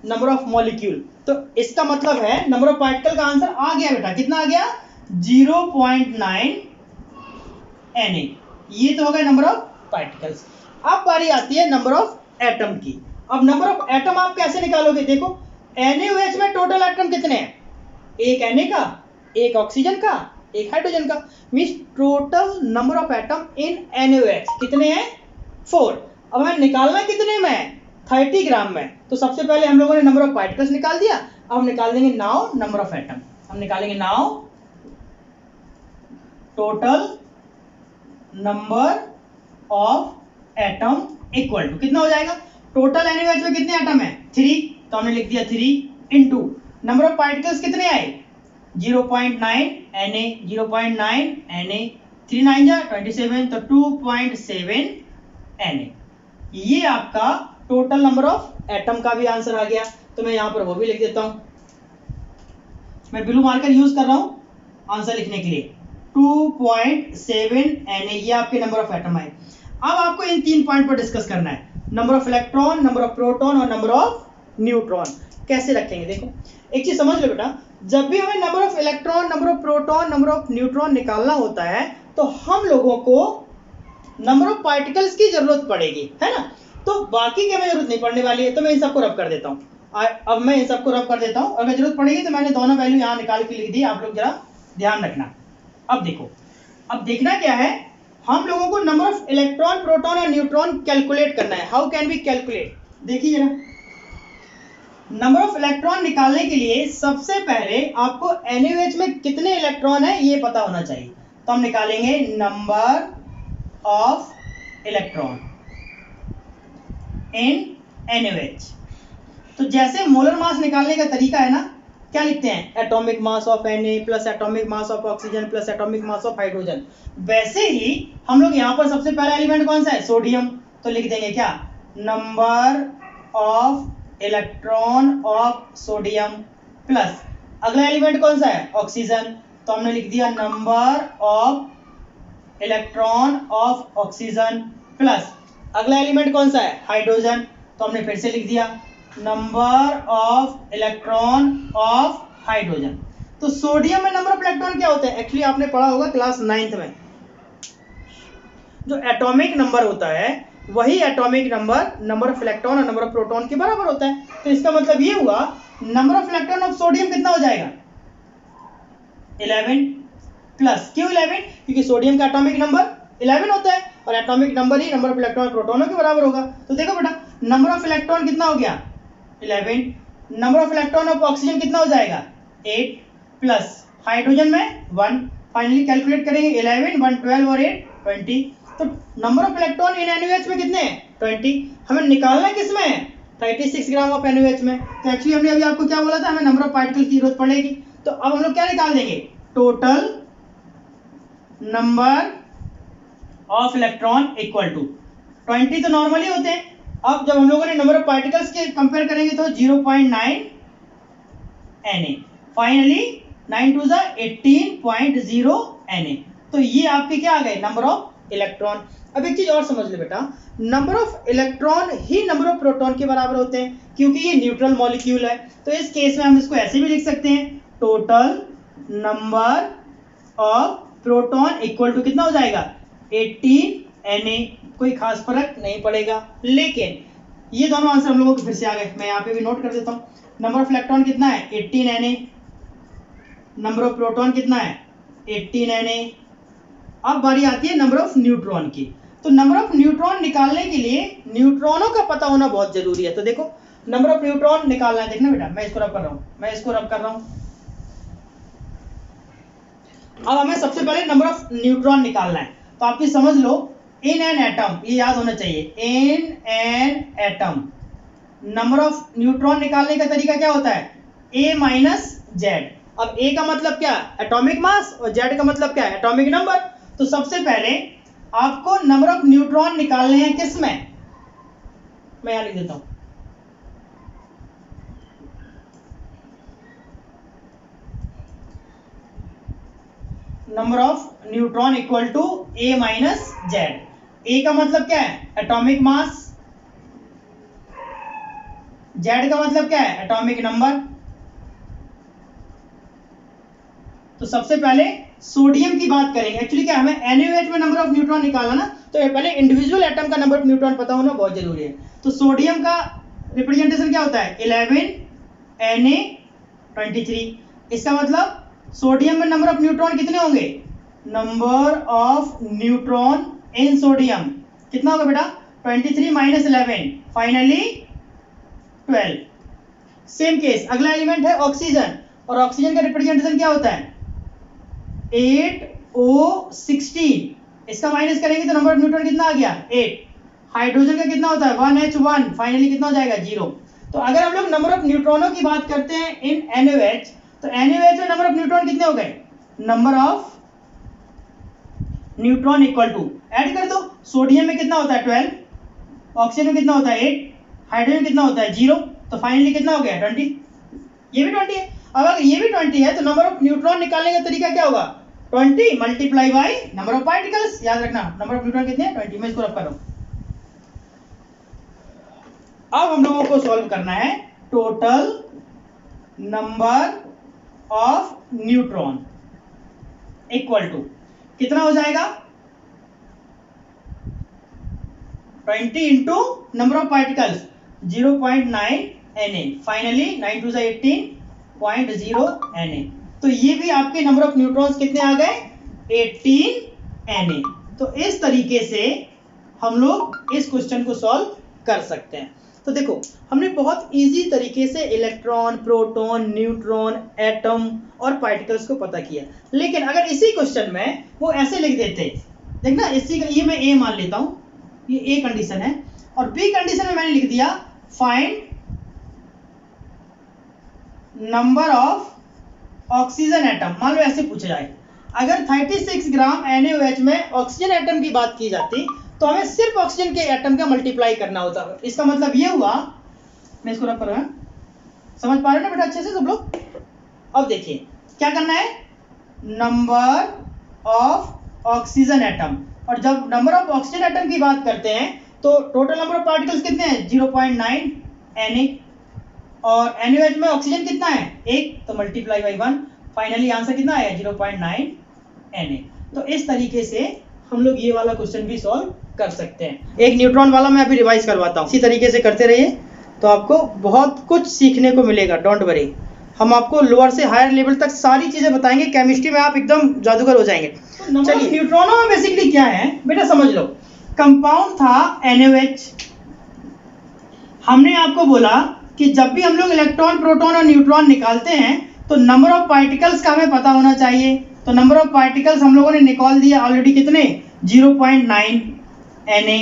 number of molecule. तो इसका मतलब है नंबर ऑफ पार्टिकल का आंसर आ गया बेटा, कितना आ गया 0.9 Na। ये तो हो गया नंबर ऑफ पार्टिकल्स। अब बारी आती है नंबर ऑफ एटम की। अब नंबर ऑफ एटम आप कैसे निकालोगे, देखो NaOH में टोटल एटम कितने हैं, एक Na का, एक ऑक्सीजन का, एक हाइड्रोजन का, means total number of atom in NaOH कितने हैं 4। अब हमें निकालना कितने में, 30 ग्राम में। तो सबसे पहले हम लोगों ने नंबर ऑफ पार्टिकल्स निकाल दिया, अब हम निकाल देंगे नाउ नंबर ऑफ एटम। हम निकालेंगे now total number of atom equal to कितना हो जाएगा, टोटल NaOH में कितने एटम है 3, तो हमने लिख दिया 3 इंटू नंबर ऑफ पार्टिकल्स कितने आए 0.9 Na, 0.9 Na 3 9 जा 27, तो 2.7 Na। ये आपका टोटल नंबर ऑफ एटम का भी आंसर आ गया। तो मैं यहां पर वो भी लिख देता हूं, मैं ब्लू मार्कर यूज कर रहा हूं आंसर लिखने के लिए। 2.7 Na ये आपके नंबर ऑफ एटम है। अब आपको इन 3 पॉइंट पर डिस्कस करना है, number of electron, number of proton और नंबर ऑफ न्यूट्रॉन। कैसे रखेंगे देखो, एक चीज समझ लो बेटा, जब भी हमें number of electron, number of proton, number of neutron निकालना होता है तो हम लोगों को नंबर ऑफ पार्टिकल्स की जरूरत पड़ेगी, है ना। तो बाकी की हमें जरूरत नहीं पड़ने वाली है, तो मैं इन सबको रब कर देता हूं। अब मैं इन सबको रब कर देता हूं, अगर जरूरत पड़ेगी तो मैंने दोनों वैल्यू यहां निकाल के लिख दी, आप लोग जरा ध्यान रखना। अब देखो, अब देखना क्या है, हम लोगों को नंबर ऑफ इलेक्ट्रॉन, प्रोटॉन और न्यूट्रॉन कैलकुलेट करना है। हाउ कैन वी कैलकुलेट, देखिए जरा, नंबर ऑफ इलेक्ट्रॉन निकालने के लिए सबसे पहले आपको NaOH में कितने इलेक्ट्रॉन है ये पता होना चाहिए। तो हम निकालेंगे number of electron in NaOH। तो जैसे मोलर मास निकालने का तरीका है ना, क्या लिखते हैं, atomic mass of Na plus atomic mass of oxygen plus atomic mass of hydrogen. वैसे ही हम लोग यहाँ पर सबसे पहला एलिमेंट कौन सा है, सोडियम। तो लिख देंगे क्या, number of electron of sodium plus अगला एलिमेंट कौन सा है, ऑक्सीजन। तो हमने लिख दिया number of electron of oxygen plus अगला एलिमेंट कौन सा है, हाइड्रोजन। तो हमने फिर से लिख दिया number of electron of hydrogen. तो सोडियम में नंबर ऑफ इलेक्ट्रॉन क्या होते हैं, एक्चुअली आपने पढ़ा होगा क्लास 9th में, जो एटॉमिक नंबर होता है वही atomic number number of electron और नंबर ऑफ प्रोटॉन के बराबर होता है। तो इसका मतलब ये हुआ number of electron of sodium कितना हो जाएगा, 11 प्लस, क्यों 11, क्योंकि सोडियम का एटॉमिक नंबर 11 होता है और एटॉमिक नंबर ही नंबर ऑफ इलेक्ट्रॉन प्रोटॉनों के बराबर होगा। तो देखो बेटा, नंबर ऑफ इलेक्ट्रॉन कितना हो गया, 11, number of electron of oxygen कितना हो जाएगा, 8 प्लस हाइड्रोजन में 1। फाइनली कैलकुलेट करेंगे 11 1 12 और 8 20। तो number of electron in NaOH में कितने हैं, 20। हमें निकालना किस में है, 36 ग्राम ऑफ NaOH में। तो एक्चुअली हमने अभी आपको क्या बोला था, हमें नंबर ऑफ पार्टिकल की जरूरत पड़ेगी। तो अब हम लोग क्या निकाल देंगे, total number of electron equal to 20 तो नॉर्मली होते हैं। अब जब हम लोगों ने नंबर ऑफ पार्टिकल्स के कंपेयर करेंगे तो 0.9 Na, फाइनली 9 2 18.0 Na। तो ये आपके क्या आ गए, नंबर ऑफ इलेक्ट्रॉन। अब एक चीज और समझ ले बेटा, number of electron he number of proton के बराबर होते हैं, क्योंकि ये न्यूट्रल मॉलिक्यूल है। तो इस केस में हम इसको ऐसे भी लिख सकते हैं, total number of proton equal to कितना हो जाएगा, 18 Na। कोई खास फर्क नहीं पड़ेगा। लेकिन ये दोनों आंसर हम लोगों के फिर से आ गए, मैं यहाँ पे भी नोट कर देता हूँ। नंबर ऑफ इलेक्ट्रॉन कितना है, 18 Na, नंबर ऑफ प्रोटॉन कितना है, 18 Na। अब बारी आती है नंबर ऑफ न्यूट्रॉन की। तो नंबर ऑफ न्यूट्रॉन निकालने के लिए न्यूट्रॉनों का पता होना बहुत जरूरी है। तो देखो, नंबर ऑफ न्यूट्रॉन निकालना है, देखना बेटा, मैं इसको रब कर रहा हूँ, मैं इसको रब कर रहा हूँ। अब हमें सबसे पहले नंबर ऑफ न्यूट्रॉन निकालना है। तो आप ये समझ लो, इन एन एटम, ये याद होना चाहिए, in an atom number of neutron निकालने का तरीका क्या होता है, A माइनस जेड। अब A का मतलब क्या, एटॉमिक मास, और Z का मतलब क्या है, एटॉमिक नंबर। तो सबसे पहले आपको नंबर ऑफ न्यूट्रॉन निकालने हैं किस में, मैं यहां लिख देता हूं, number of neutron equal to A minus Z. A का मतलब क्या है, एटॉमिक मास, Z का मतलब क्या है, एटॉमिक नंबर। तो सबसे पहले सोडियम की बात करेंगे। एक्चुअली क्या हमें NaOH में नंबर ऑफ न्यूट्रॉन निकालना ना, तो पहले इंडिविजुअल एटम का नंबर ऑफ न्यूट्रॉन पता होना बहुत जरूरी है। तो सोडियम का रिप्रेजेंटेशन क्या होता है, 11 Na23। इसका मतलब सोडियम में नंबर ऑफ न्यूट्रॉन कितने होंगे, number of neutron in sodium कितना होगा बेटा, 23 माइनस 11, फाइनली 12। सेम केस अगला एलिमेंट है ऑक्सीजन, और ऑक्सीजन का रिप्रेजेंटेशन क्या होता है, 8O16। इसका माइनस करेंगे तो नंबर ऑफ न्यूट्रॉन कितना आ गया, 8। हाइड्रोजन का कितना होता है, 1H1, फाइनली कितना हो जाएगा, 0। तो अगर हम लोग नंबर ऑफ न्यूट्रॉनों की बात करते हैं इन NaOH, तो NaOH में नंबर ऑफ न्यूट्रॉन कितने हो गए, number of neutron equal to, add कर दो, सोडियम में कितना होता है 12, ऑक्सीजन में कितना होता है 8, हाइड्रोजन में कितना होता है 0, तो फाइनली कितना हो गया 20, ये भी 20 है। अब अगर ये भी 20 है तो नंबर ऑफ न्यूट्रॉन निकालने का तरीका क्या होगा, 20 multiply by number of particles, याद रखना नंबर ऑफ न्यूट्रॉन कितने हैं 20, मैं इसको रख कर रहा हूं। अब हम लोगों को सॉल्व करना है total number of neutron equal to कितना हो जाएगा 20 into number of particles 0.9 Na, finally 9 2 18.0 Na। तो ये भी आपके नंबर ऑफ न्यूट्रॉन्स कितने आ गए 18 Na। तो इस तरीके से हम लोग इस क्वेश्चन को सॉल्व कर सकते हैं। तो देखो हमने बहुत इजी तरीके से इलेक्ट्रॉन, प्रोटॉन, न्यूट्रॉन, एटम और पार्टिकल्स को पता किया, लेकिन अगर इसी क्वेश्चन में वो ऐसे लिख देते, देखना इसी ये मैं ए मान लेता हूं, ये ए कंडीशन है, और बी कंडीशन में मैंने लिख दिया find number of oxygen atom, मान लो ऐसे पूछा जाए, अगर 36 ग्राम NaOH में ऑक्सीजन एटम की बात की जाती तो हमें सिर्फ ऑक्सीजन के एटम का मल्टीप्लाई करना होता। इसका मतलब ये हुआ, मैं इसको रख कर रहा हूं, समझ पा रहे हो ना बेटा अच्छे से सब लोग। अब देखिए क्या करना है, नंबर ऑफ ऑक्सीजन एटम, और जब नंबर ऑफ ऑक्सीजन एटम की बात करते हैं तो टोटल नंबर ऑफ पार्टिकल्स कितने हैं 0.9 Na, और NaOH में ऑक्सीजन कितना है 1, तो मल्टीप्लाई बाई 1, फाइनली आंसर कितना आया 0.9 Na। तो इस तरीके से हम लोग ये वाला क्वेश्चन भी सॉल्व कर सकते हैं। एक न्यूट्रॉन वाला मैं अभी रिवाइज करवाता हूँ, इसी तरीके से करते रहिए तो आपको बहुत कुछ सीखने को मिलेगा, डोंट वरी। हम आपको लोअर से हायर लेवल तक सारी चीजें बताएंगे, केमिस्ट्री में आप एकदम जादूगर हो जाएंगे। तो चलिए न्यूट्रॉनों में बेसिकली क्या है बेटा समझ लो, कंपाउंड था NaOH, हमने आपको बोला कि जब भी हम लोग इलेक्ट्रॉन, प्रोटॉन और न्यूट्रॉन निकालते हैं तो नंबर ऑफ पार्टिकल्स का हमें पता होना चाहिए। तो नंबर ऑफ पार्टिकल्स हम लोगों ने निकाल दिया ऑलरेडी, कितने 0.9 Na,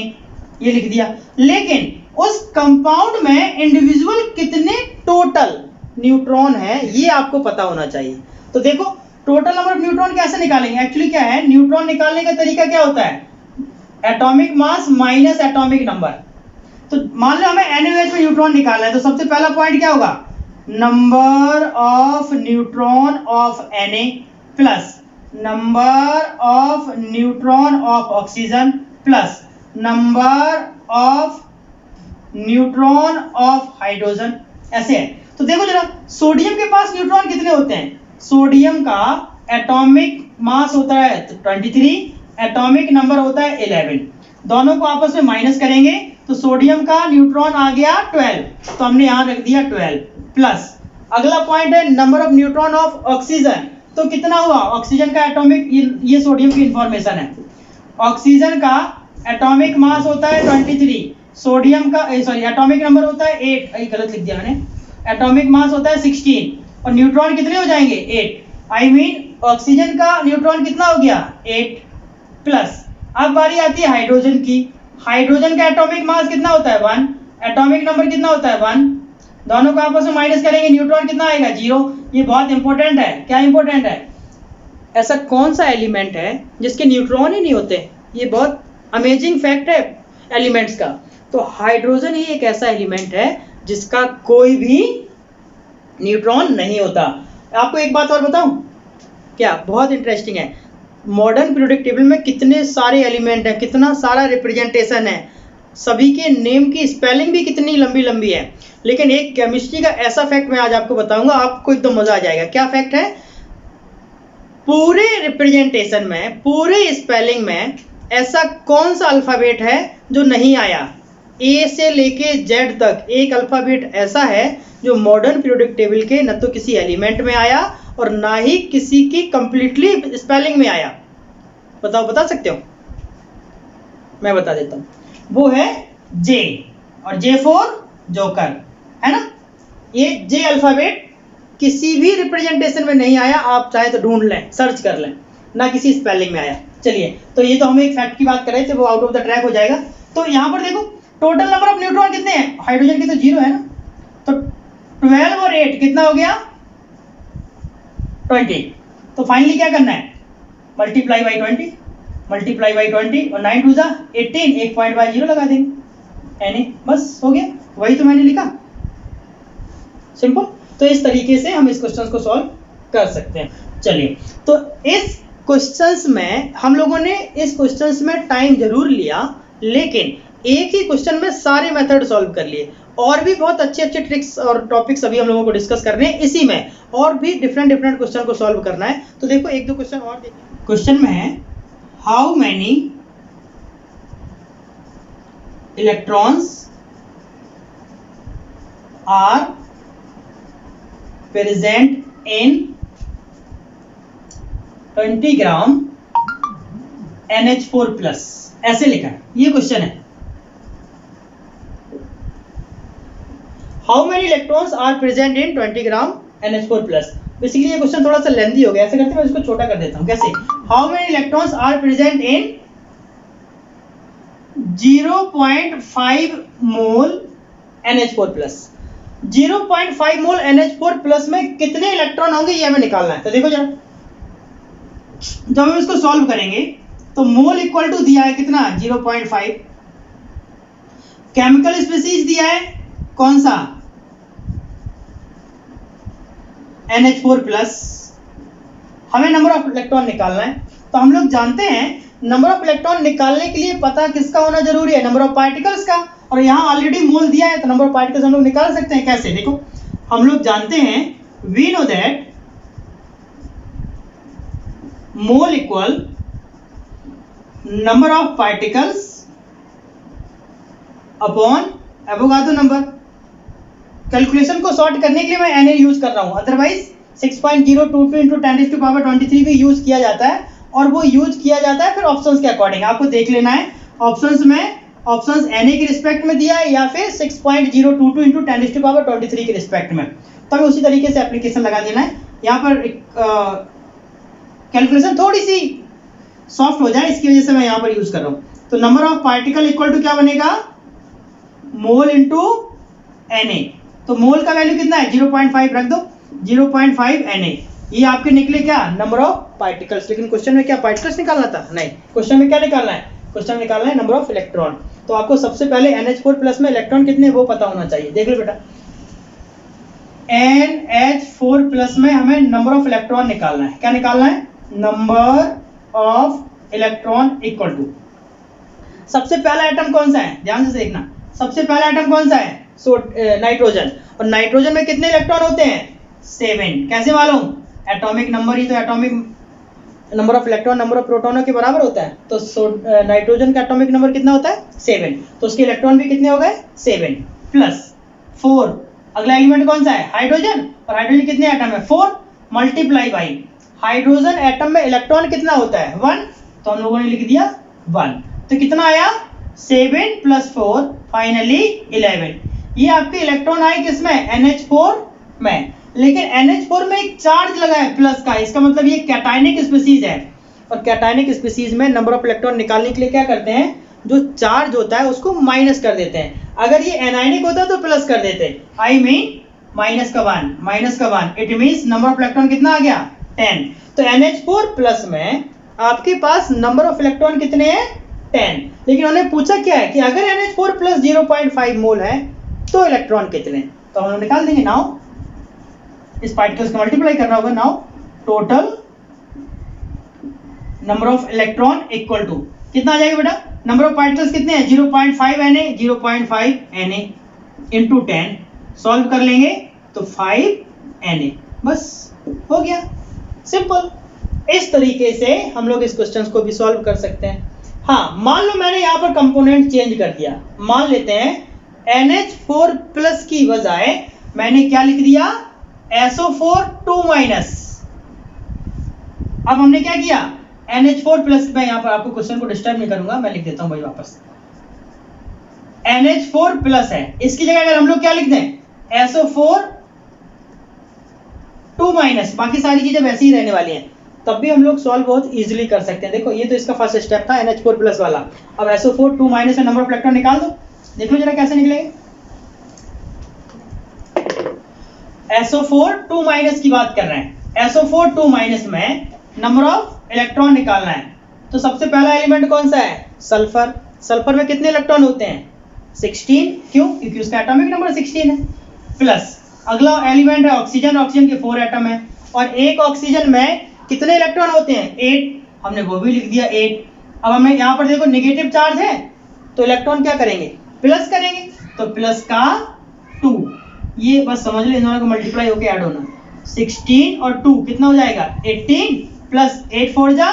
ये लिख दिया। लेकिन उस कंपाउंड में इंडिविजुअल कितने टोटल न्यूट्रॉन है ये आपको पता होना चाहिए। तो देखो टोटल नंबर ऑफ न्यूट्रॉन कैसे निकालेंगे, एक्चुअली क्या है, न्यूट्रॉन निकालने का तरीका क्या होता है, atomic mass minus atomic number. तो मान लो हमें NaOH में न्यूट्रॉन निकालना है, तो सबसे पहला पॉइंट क्या होगा, number of neutron of Na plus number of neutron of oxygen plus number of neutron of hydrogen, ऐसे है। तो देखो जरा सोडियम के पास न्यूट्रॉन कितने होते हैं, सोडियम का एटॉमिक मास होता है 23, एटॉमिक नंबर होता है 11, दोनों को आपस में माइनस करेंगे तो सोडियम का न्यूट्रॉन आ गया 12, तो हमने यहां रख दिया 12 प्लस अगला पॉइंट है number of neutron of oxygen, तो कितना हुआ, ऑक्सीजन का एटॉमिक, ये सोडियम की इंफॉर्मेशन है, ऑक्सीजन का एटॉमिक मास होता है 23, सोडियम का सॉरी एटॉमिक नंबर होता है 8, गलत लिख दिया मैंने, एटॉमिक मास होता है 16 और न्यूट्रॉन कितने हो जाएंगे 8, आई मीन ऑक्सीजन का न्यूट्रॉन कितना हो गया 8 प्लस। अब बारी आती है हाइड्रोजन की, हाइड्रोजन का एटॉमिक मास कितना होता है 1, एटॉमिक नंबर कितना होता है 1, दोनों को आपस में माइनस करेंगे न्यूट्रॉन कितना आएगा 0। ये बहुत इंपॉर्टेंट है, क्या इंपॉर्टेंट है, ऐसा कौन सा एलिमेंट है जिसके न्यूट्रॉन ही नहीं होते, ये बहुत अमेजिंग फैक्ट है एलिमेंट्स का। तो हाइड्रोजन ही एक ऐसा एलिमेंट है जिसका कोई भी न्यूट्रॉन नहीं होता। आपको एक बात और बताऊं क्या, बहुत इंटरेस्टिंग है, मॉडर्न पीरियोडिक टेबल में कितने सारे एलिमेंट हैं, कितना सारा रिप्रेजेंटेशन है, सभी के नेम की स्पेलिंग भी कितनी लंबी लंबी है। लेकिन एक केमिस्ट्री का ऐसा फैक्ट मैं आज आपको बताऊंगा, आपको एकदम मजा आ जाएगा। क्या फैक्ट है, पूरे रिप्रेजेंटेशन में, पूरे स्पेलिंग में ऐसा कौन सा अल्फाबेट है जो नहीं आया, ए से लेके जेड तक एक अल्फाबेट ऐसा है जो मॉडर्न पीरियोडिक टेबल के न तो किसी एलिमेंट में आया और ना ही किसी की कंप्लीटली स्पेलिंग में आया। बताओ, बता सकते हो? मैं बता देता हूं, वो है जे, और जे फॉर जोकर, है ना। ये जे अल्फाबेट किसी भी रिप्रेजेंटेशन में नहीं आया, आप चाहे तो ढूंढ लें, सर्च कर लें, ना किसी स्पेलिंग में आया। चलिए, तो ये तो हम एक फैक्ट की बात कर रहे थे, वो आउट ऑफ द ट्रैक हो जाएगा। तो यहां पर देखो टोटल नंबर ऑफ न्यूट्रॉन कितने हैं, हाइड्रोजन के तो 0 है ना, तो 12 और 8 कितना हो गया 20। तो फाइनली क्या करना है, मल्टीप्लाई बाई 20, मल्टीप्लाई बाई 20 और 9 2 जा 18, एक पॉइंट बाय 0 लगा देंगे Na, बस हो गया, वही तो मैंने लिखा, सिंपल। तो इस तरीके से हम इस क्वेश्चन को सॉल्व कर सकते हैं। चलिए, तो इस क्वेश्चंस में हम लोगों ने इस क्वेश्चंस में टाइम जरूर लिया, लेकिन एक ही क्वेश्चन में सारे मेथड सॉल्व कर लिए। और भी बहुत अच्छे अच्छे ट्रिक्स और टॉपिक्स अभी हम लोगों को डिस्कस करने हैं इसी में, और भी डिफरेंट डिफरेंट क्वेश्चन को सॉल्व करना है। तो देखो एक दो क्वेश्चन और देखिए। क्वेश्चन में है how many electrons are present in 20 gram NH4 plus, ऐसे लिखा है, ये क्वेश्चन है। How many electrons are present in 20 gram NH4 plus. Basically ये क्वेश्चन थोड़ा सा लेंथी हो गया, ऐसे करते हैं, मैं इसको छोटा कर देता हूं। कैसे? How many electrons are present in 0.5 mole NH4 plus. 0.5 mole NH4 plus में कितने इलेक्ट्रॉन होंगे ये हमें निकालना है। तो देखो जरा, जब हम इसको सॉल्व करेंगे तो मोल इक्वल टू दिया है कितना, 0.5। केमिकल स्पीसीज दिया है कौन सा, NH4 प्लस। हमें नंबर ऑफ इलेक्ट्रॉन निकालना है, तो हम लोग जानते हैं नंबर ऑफ इलेक्ट्रॉन निकालने के लिए पता किसका होना जरूरी है, नंबर ऑफ पार्टिकल्स का। और यहां ऑलरेडी मोल दिया है, तो नंबर ऑफ पार्टिकल्स हम लोग निकाल सकते हैं। कैसे? देखो, हम लोग जानते हैं, we know that mole equal number of particles upon Avogadro number. Calculation को सॉर्ट करने के लिए मैं Na यूज कर रहा हूं, अदरवाइज 6.022 इंटू 10⁻23 भी यूज किया जाता है, और वो यूज किया जाता है फिर ऑप्शंस के अकॉर्डिंग। आपको देख लेना है ऑप्शंस में, ऑप्शंस Na के रिस्पेक्ट में दिया है या फिर 6.022 इंटू 10⁻23 के रिस्पेक्ट में। तो हमें उसी तरीके से एप्लीकेशन लगा देना है। यहाँ पर कैलकुलेशन थोड़ी सी सॉफ्ट हो जाए, इसकी वजह से मैं यहाँ पर यूज कर रहा हूँ। तो number of particle equal to क्या बनेगा, मोल इंटू Na। तो मोल का वैल्यू कितना है, 0.5 रख दो, 0.5 Na। ये आपके निकले क्या, नंबर ऑफ पार्टिकल्स। लेकिन क्वेश्चन में क्या पार्टिकल्स निकालना था, नहीं, क्वेश्चन में क्या निकालना है, क्वेश्चन में निकालना है नंबर ऑफ इलेक्ट्रॉन। तो आपको सबसे पहले NH4 प्लस में इलेक्ट्रॉन कितने वो पता होना चाहिए। देख लो बेटा, NH4 प्लस में हमें नंबर ऑफ इलेक्ट्रॉन निकालना है। क्या निकालना है, number of electron equal to, सबसे पहला एटम कौन सा है, ध्यान से देखना, सबसे पहला एटम कौन सा है, नाइट्रोजन। और नाइट्रोजन में कितने इलेक्ट्रॉन होते हैं, 7। कैसे मालूम, एटॉमिक नंबर ही तो atomic number of electron number of प्रोटॉनों के बराबर होता है। तो नाइट्रोजन का एटॉमिक नंबर कितना होता है, 7। तो उसके इलेक्ट्रॉन भी कितने हो गए, 7 प्लस 4। अगला एलिमेंट कौन सा है, हाइड्रोजन। और हाइड्रोजन कितने एटम है, 4 मल्टीप्लाई बाई हाइड्रोजन एटम में इलेक्ट्रॉन कितना होता है, 1। तो हम लोगों ने लिख दिया 1। तो कितना आया, 7 प्लस 4 फाइनली 11। ये आपके इलेक्ट्रॉन आए किसमें, NH4 में। लेकिन NH4 में एक चार्ज लगा है प्लस का, इसका मतलब ये कैटायनिक स्पीसीज है। और कैटायनिक स्पीसीज में नंबर ऑफ इलेक्ट्रॉन निकालने के लिए क्या करते हैं, जो चार्ज होता है उसको माइनस कर देते हैं। अगर ये एनायनिक होता तो प्लस कर देते, आई मीन माइनस का 1, it means number of electron कितना आ गया, 10। तो NH4 प्लस में आपके पास नंबर ऑफ इलेक्ट्रॉन कितने हैं, 10। लेकिन उन्होंने पूछा क्या है कि अगर NH4 प्लस 0.5 मोल है तो इलेक्ट्रॉन कितने, तो हम लोग निकाल देंगे। नाउ इस पार्टिकल्स को मल्टीप्लाई करना होगा। Now total number of electron equal to कितना आ जाएगा बेटा, नंबर ऑफ पार्टिकल्स कितने हैं, 0.5 Na, 0.5 Na इंटू 10। सॉल्व कर लेंगे तो 5 Na, बस हो गया, सिंपल। इस तरीके से हम लोग इस क्वेश्चन को भी सॉल्व कर सकते हैं। हाँ, मान लो मैंने यहाँ पर कंपोनेंट चेंज कर दिया, मान लेते हैं NH4 प्लस की बजाय मैंने क्या लिख दिया, SO4 2 माइनस। अब हमने क्या किया, NH4 प्लस, मैं यहाँ पर आपको क्वेश्चन को डिस्टर्ब नहीं करूंगा, मैं लिख देता हूं भाई वापस। NH4 प्लस है, इसकी जगह अगर हम लोग क्या लिख दें, SO4 2 माइनस, बाकी सारी चीजें वैसे ही रहने वाली हैं, तब भी हम लोग सॉल्व बहुत इजीली कर सकते हैं। देखो ये तो इसका फर्स्ट स्टेप था NH4 प्लस वाला। अब SO4 2 माइनस में नंबर ऑफ इलेक्ट्रॉन निकाल दो, देख लो जरा कैसे निकलेंगे। SO4 2 माइनस की बात कर रहे हैं, SO4 2 माइनस में नंबर ऑफ इलेक्ट्रॉन निकालना है। तो तो सबसे पहला एलिमेंट कौन सा है? सल्फर। सल्फर में कितने इलेक्ट्रॉन होते हैं? 16। क्यों? क्योंकि उसका एटॉमिक नंबर 16 है। प्लस अगला एलिमेंट है ऑक्सीजन। ऑक्सीजन के 4 एटम है और एक ऑक्सीजन में कितने इलेक्ट्रॉन होते हैं? 8। हमने वो भी लिख दिया 8। अब हमें यहाँ पर देखो नेगेटिव चार्ज है तो इलेक्ट्रॉन क्या करेंगे? प्लस करेंगे, तो प्लस का 2। ये बस समझ लो इन दोनों को मल्टीप्लाई होकर ऐड होना। 16 और 2 कितना हो जाएगा? 18 प्लस 8 4 जा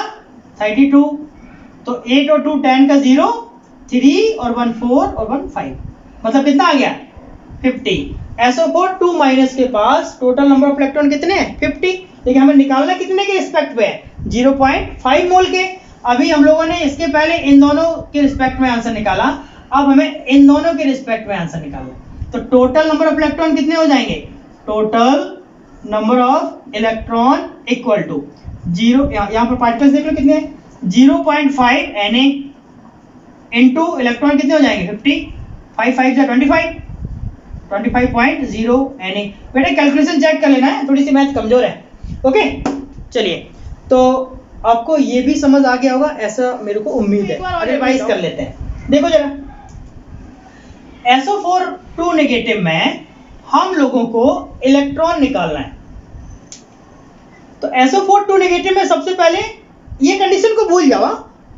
32। तो 8 और 2 10 का 0, 3 और 1 4 और 1 5, मतलब कितना आ गया? 50। SO4 2 माइनस के पास टोटल नंबर ऑफ इलेक्ट्रॉन कितने हैं? 50। लेकिन हमें निकालना कितने के रिस्पेक्ट पे है? 0.5 मोल के। अभी हम लोगों ने इसके पहले इन दोनों के रिस्पेक्ट में आंसर निकाला, अब हमें इन दोनों के रिस्पेक्ट में आंसर निकालना। तो टोटल नंबर ऑफ इलेक्ट्रॉन कितने हो जाएंगे? Total number of electron equal to 0, यहाँ पर पार्टिकल्स देख लो कितने हैं? 0.5 Na इंटू इलेक्ट्रॉन कितने हो जाएंगे? 50। 5 5 जा 25, 25.0 Na। बेटा कैलकुलेशन चेक कर लेना है, थोड़ी सी मैथ कमजोर है। ओके, चलिए, तो आपको ये भी समझ आ गया होगा ऐसा मेरे को उम्मीद है। और रिवाइज कर लेते हैं। देखो जरा, SO4 2 नेगेटिव में हम लोगों को इलेक्ट्रॉन निकालना है। तो SO4 2 नेगेटिव में सबसे पहले ये कंडीशन को भूल जाओ,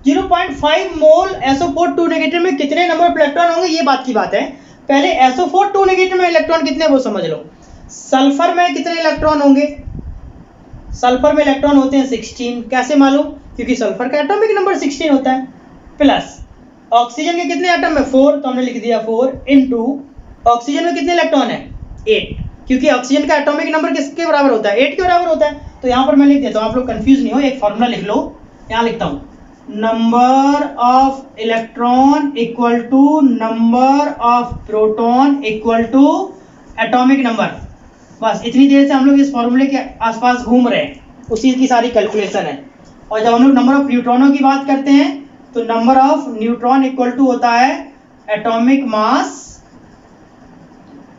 0.5 मोल SO4 2 नेगेटिव में कितने नंबर ऑफ इलेक्ट्रॉन होंगे ये बात की बात है। पहले SO4 2 नेगेटिव में इलेक्ट्रॉन कितने वो समझ लो। सल्फर में कितने इलेक्ट्रॉन होंगे? सल्फर में इलेक्ट्रॉन होते हैं 16। कैसे मालूम? क्योंकि सल्फर का एटॉमिक नंबर 16 होता है। प्लस ऑक्सीजन के कितने एटम में? 4, तो हमने लिख दिया 4 इनटू ऑक्सीजन में कितने इलेक्ट्रॉन है? 8, क्योंकि ऑक्सीजन का एटॉमिक नंबर किसके बराबर होता है? 8 के बराबर होता है। तो यहाँ पर मैं लिख देता हूँ, आप लोग कंफ्यूज नहीं हो, एक फॉर्मूला लिख लो। यहाँ लिखता हूँ number of electron equal to number of proton equal to atomic number. बस इतनी देर से हम लोग इस फॉर्मूले के आसपास घूम रहे हैं, उसी की सारी कैलकुलेशन है। और जब हम लोग नंबर ऑफ न्यूट्रॉनों की बात करते हैं तो number of neutron equal to होता है atomic mass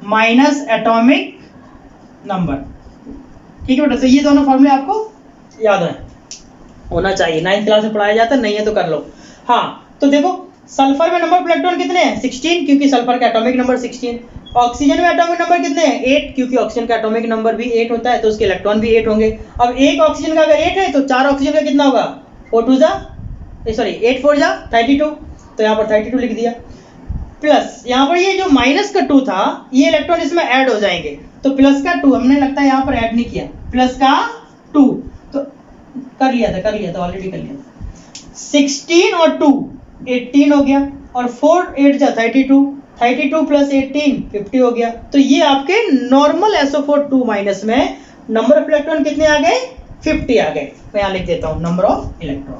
minus atomic number. ठीक है बेटा, तो ये दोनों फॉर्मूले आपको याद है, होना चाहिए, 9th क्लास में पढ़ाया जाता है, नहीं है तो कर लो। हाँ, तो देखो सल्फर में नंबर ऑफ इलेक्ट्रॉन कितने हैं? 16, क्योंकि सल्फर का एटॉमिक नंबर 16। ऑक्सीजन में एटॉमिक नंबर कितने हैं? 8, क्योंकि ऑक्सीजन का एटॉमिक नंबर भी 8 होता है, तो उसके इलेक्ट्रॉन भी 8 होंगे। अब एक ऑक्सीजन का अगर 8 है तो 4 ऑक्सीजन का कितना होगा? 8 4 जा 32, तो यहाँ पर 32 लिख दिया। प्लस यहाँ पर ये जो माइनस का 2 था, ये इलेक्ट्रॉन इसमें ऐड हो जाएंगे, तो प्लस का 2 हमने लगता है यहाँ पर ऐड नहीं किया, प्लस का 2 तो कर लिया था ऑलरेडी कर लिया था। 16 और 2 18 हो गया, और 4 8 जा 32 प्लस 18 50 हो गया। तो ये आपके नॉर्मल SO4 2 माइनस में नंबर ऑफ इलेक्ट्रॉन कितने आ गए? 50 आ गए। मैं यहाँ लिख देता हूँ नंबर ऑफ इलेक्ट्रॉन।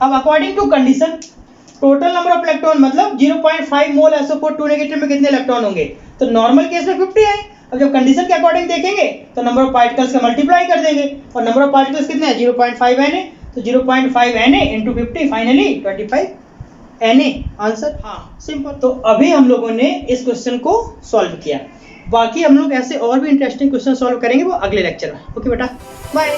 अब according to condition total number of electron मतलब 0.5 मोल SO4 2 नेगेटिव में कितने इलेक्ट्रॉन होंगे? तो नॉर्मल केस में 50 आए। अब जब कंडीशन के अकॉर्डिंग देखेंगे तो नंबर ऑफ पार्टिकल्स का मल्टीप्लाई कर देंगे, और नंबर ऑफ पार्टिकल्स कितने हैं? 0.5 Na, तो 0.5 Na into 50 finally 25 Na answer. हाँ, सिंपल। तो अभी हम लोगों ने इस क्वेश्चन को सॉल्व किया, बाकी हम लोग ऐसे और भी इंटरेस्टिंग क्वेश्चन सॉल्व करेंगे वो अगले लेक्चर में। ओके बेटा, बाय।